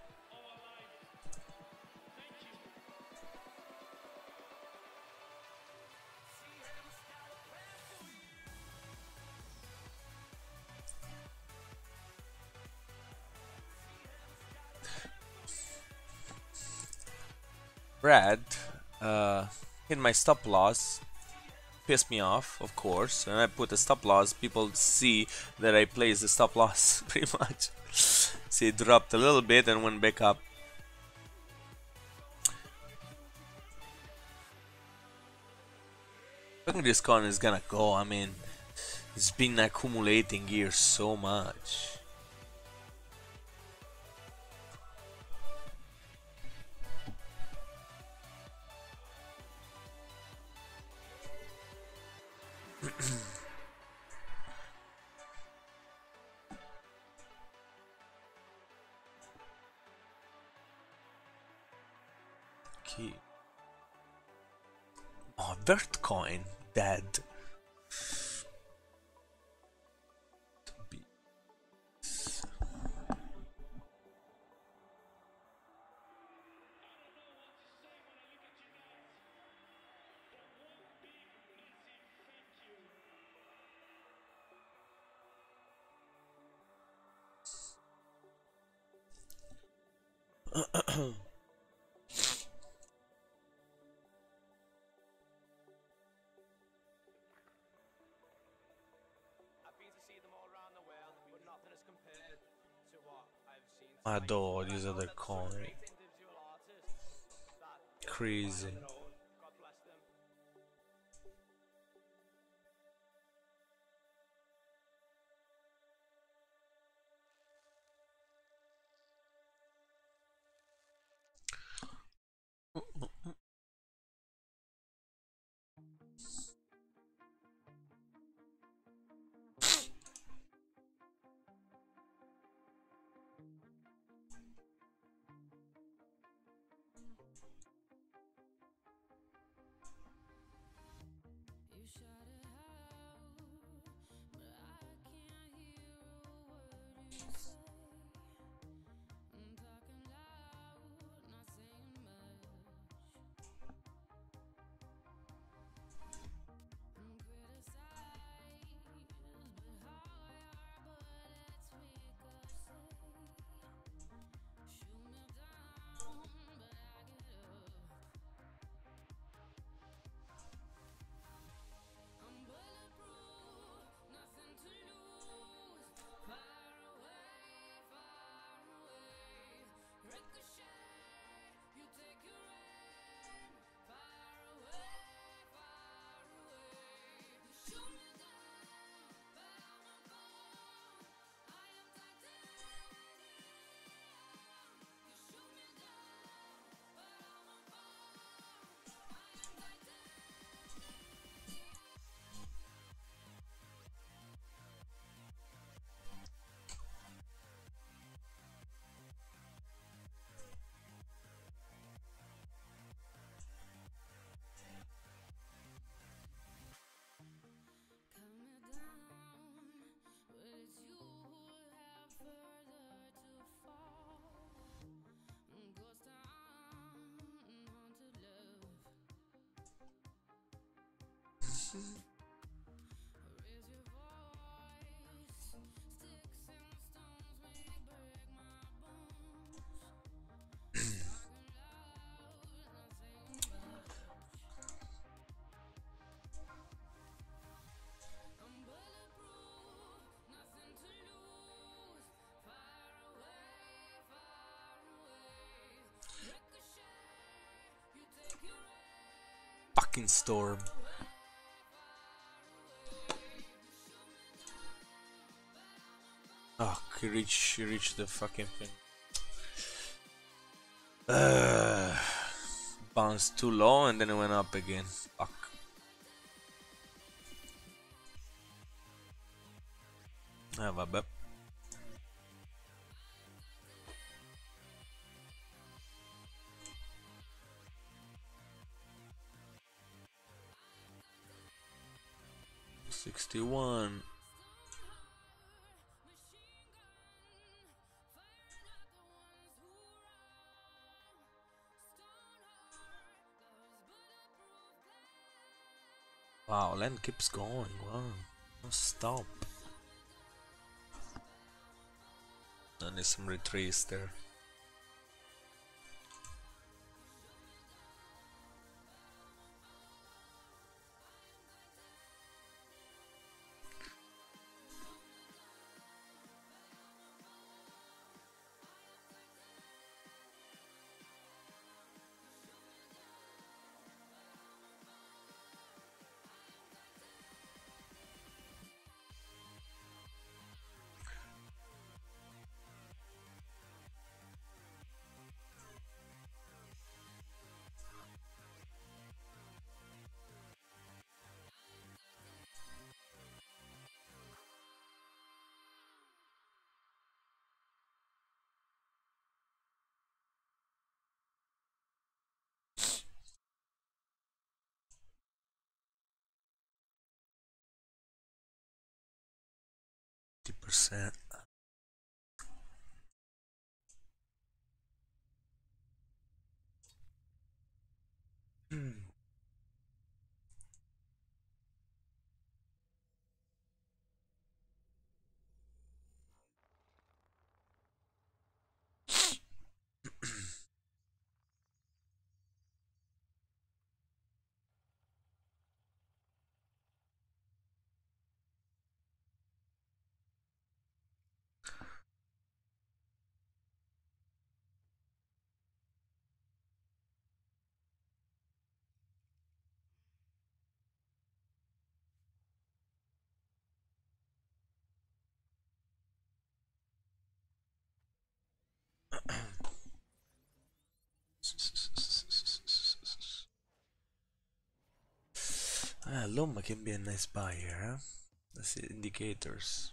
Brad hit my stop loss, pissed me off, of course, and I put a stop loss. People see that I placed the stop loss pretty much. See, it dropped a little bit and went back up. I think this coin is gonna go. I mean, it's been accumulating here so much. Okay. Oh, Vertcoin dead. I adore these other coins. Crazy. Fucking storm. Oh, he reached the fucking thing. Bounced too low and then it went up again. Fuck. Ah, vabbè. $61. Wow, land keeps going. Wow, don't stop. I need some retrace there. %. Loma can be a nice buy here, huh? That's the indicators.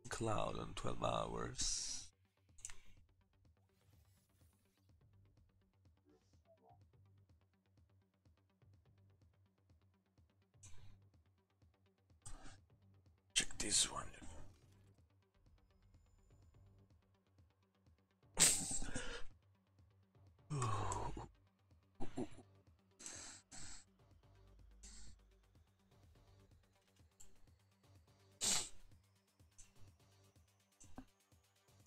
Cloud on 12 hours. Check this one.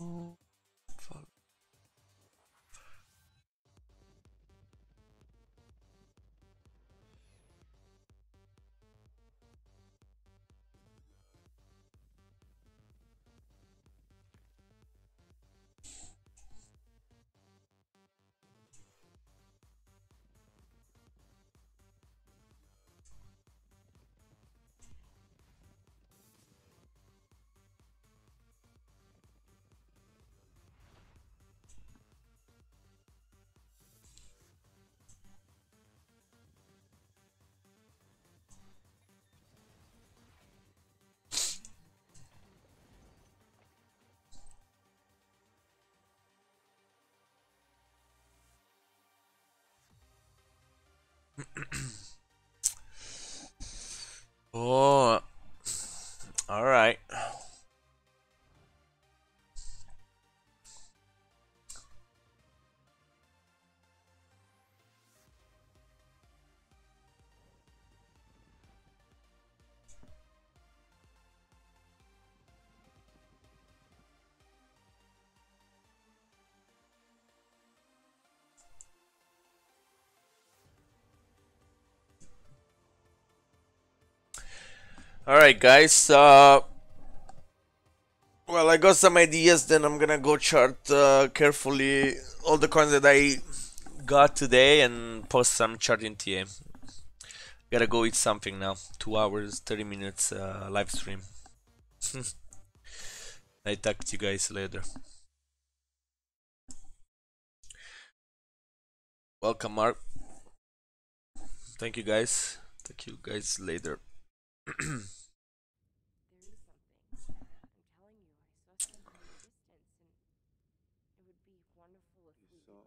Oh, fuck. Oh, All right. All right, guys. Well, I got some ideas. Then I'm gonna go chart carefully all the coins that I got today and post some chart in TA. Gotta go eat something now. 2 hours, 30 minutes live stream. I talk to you guys later. Welcome, Mark. Thank you, guys. Talk to you guys later. You saw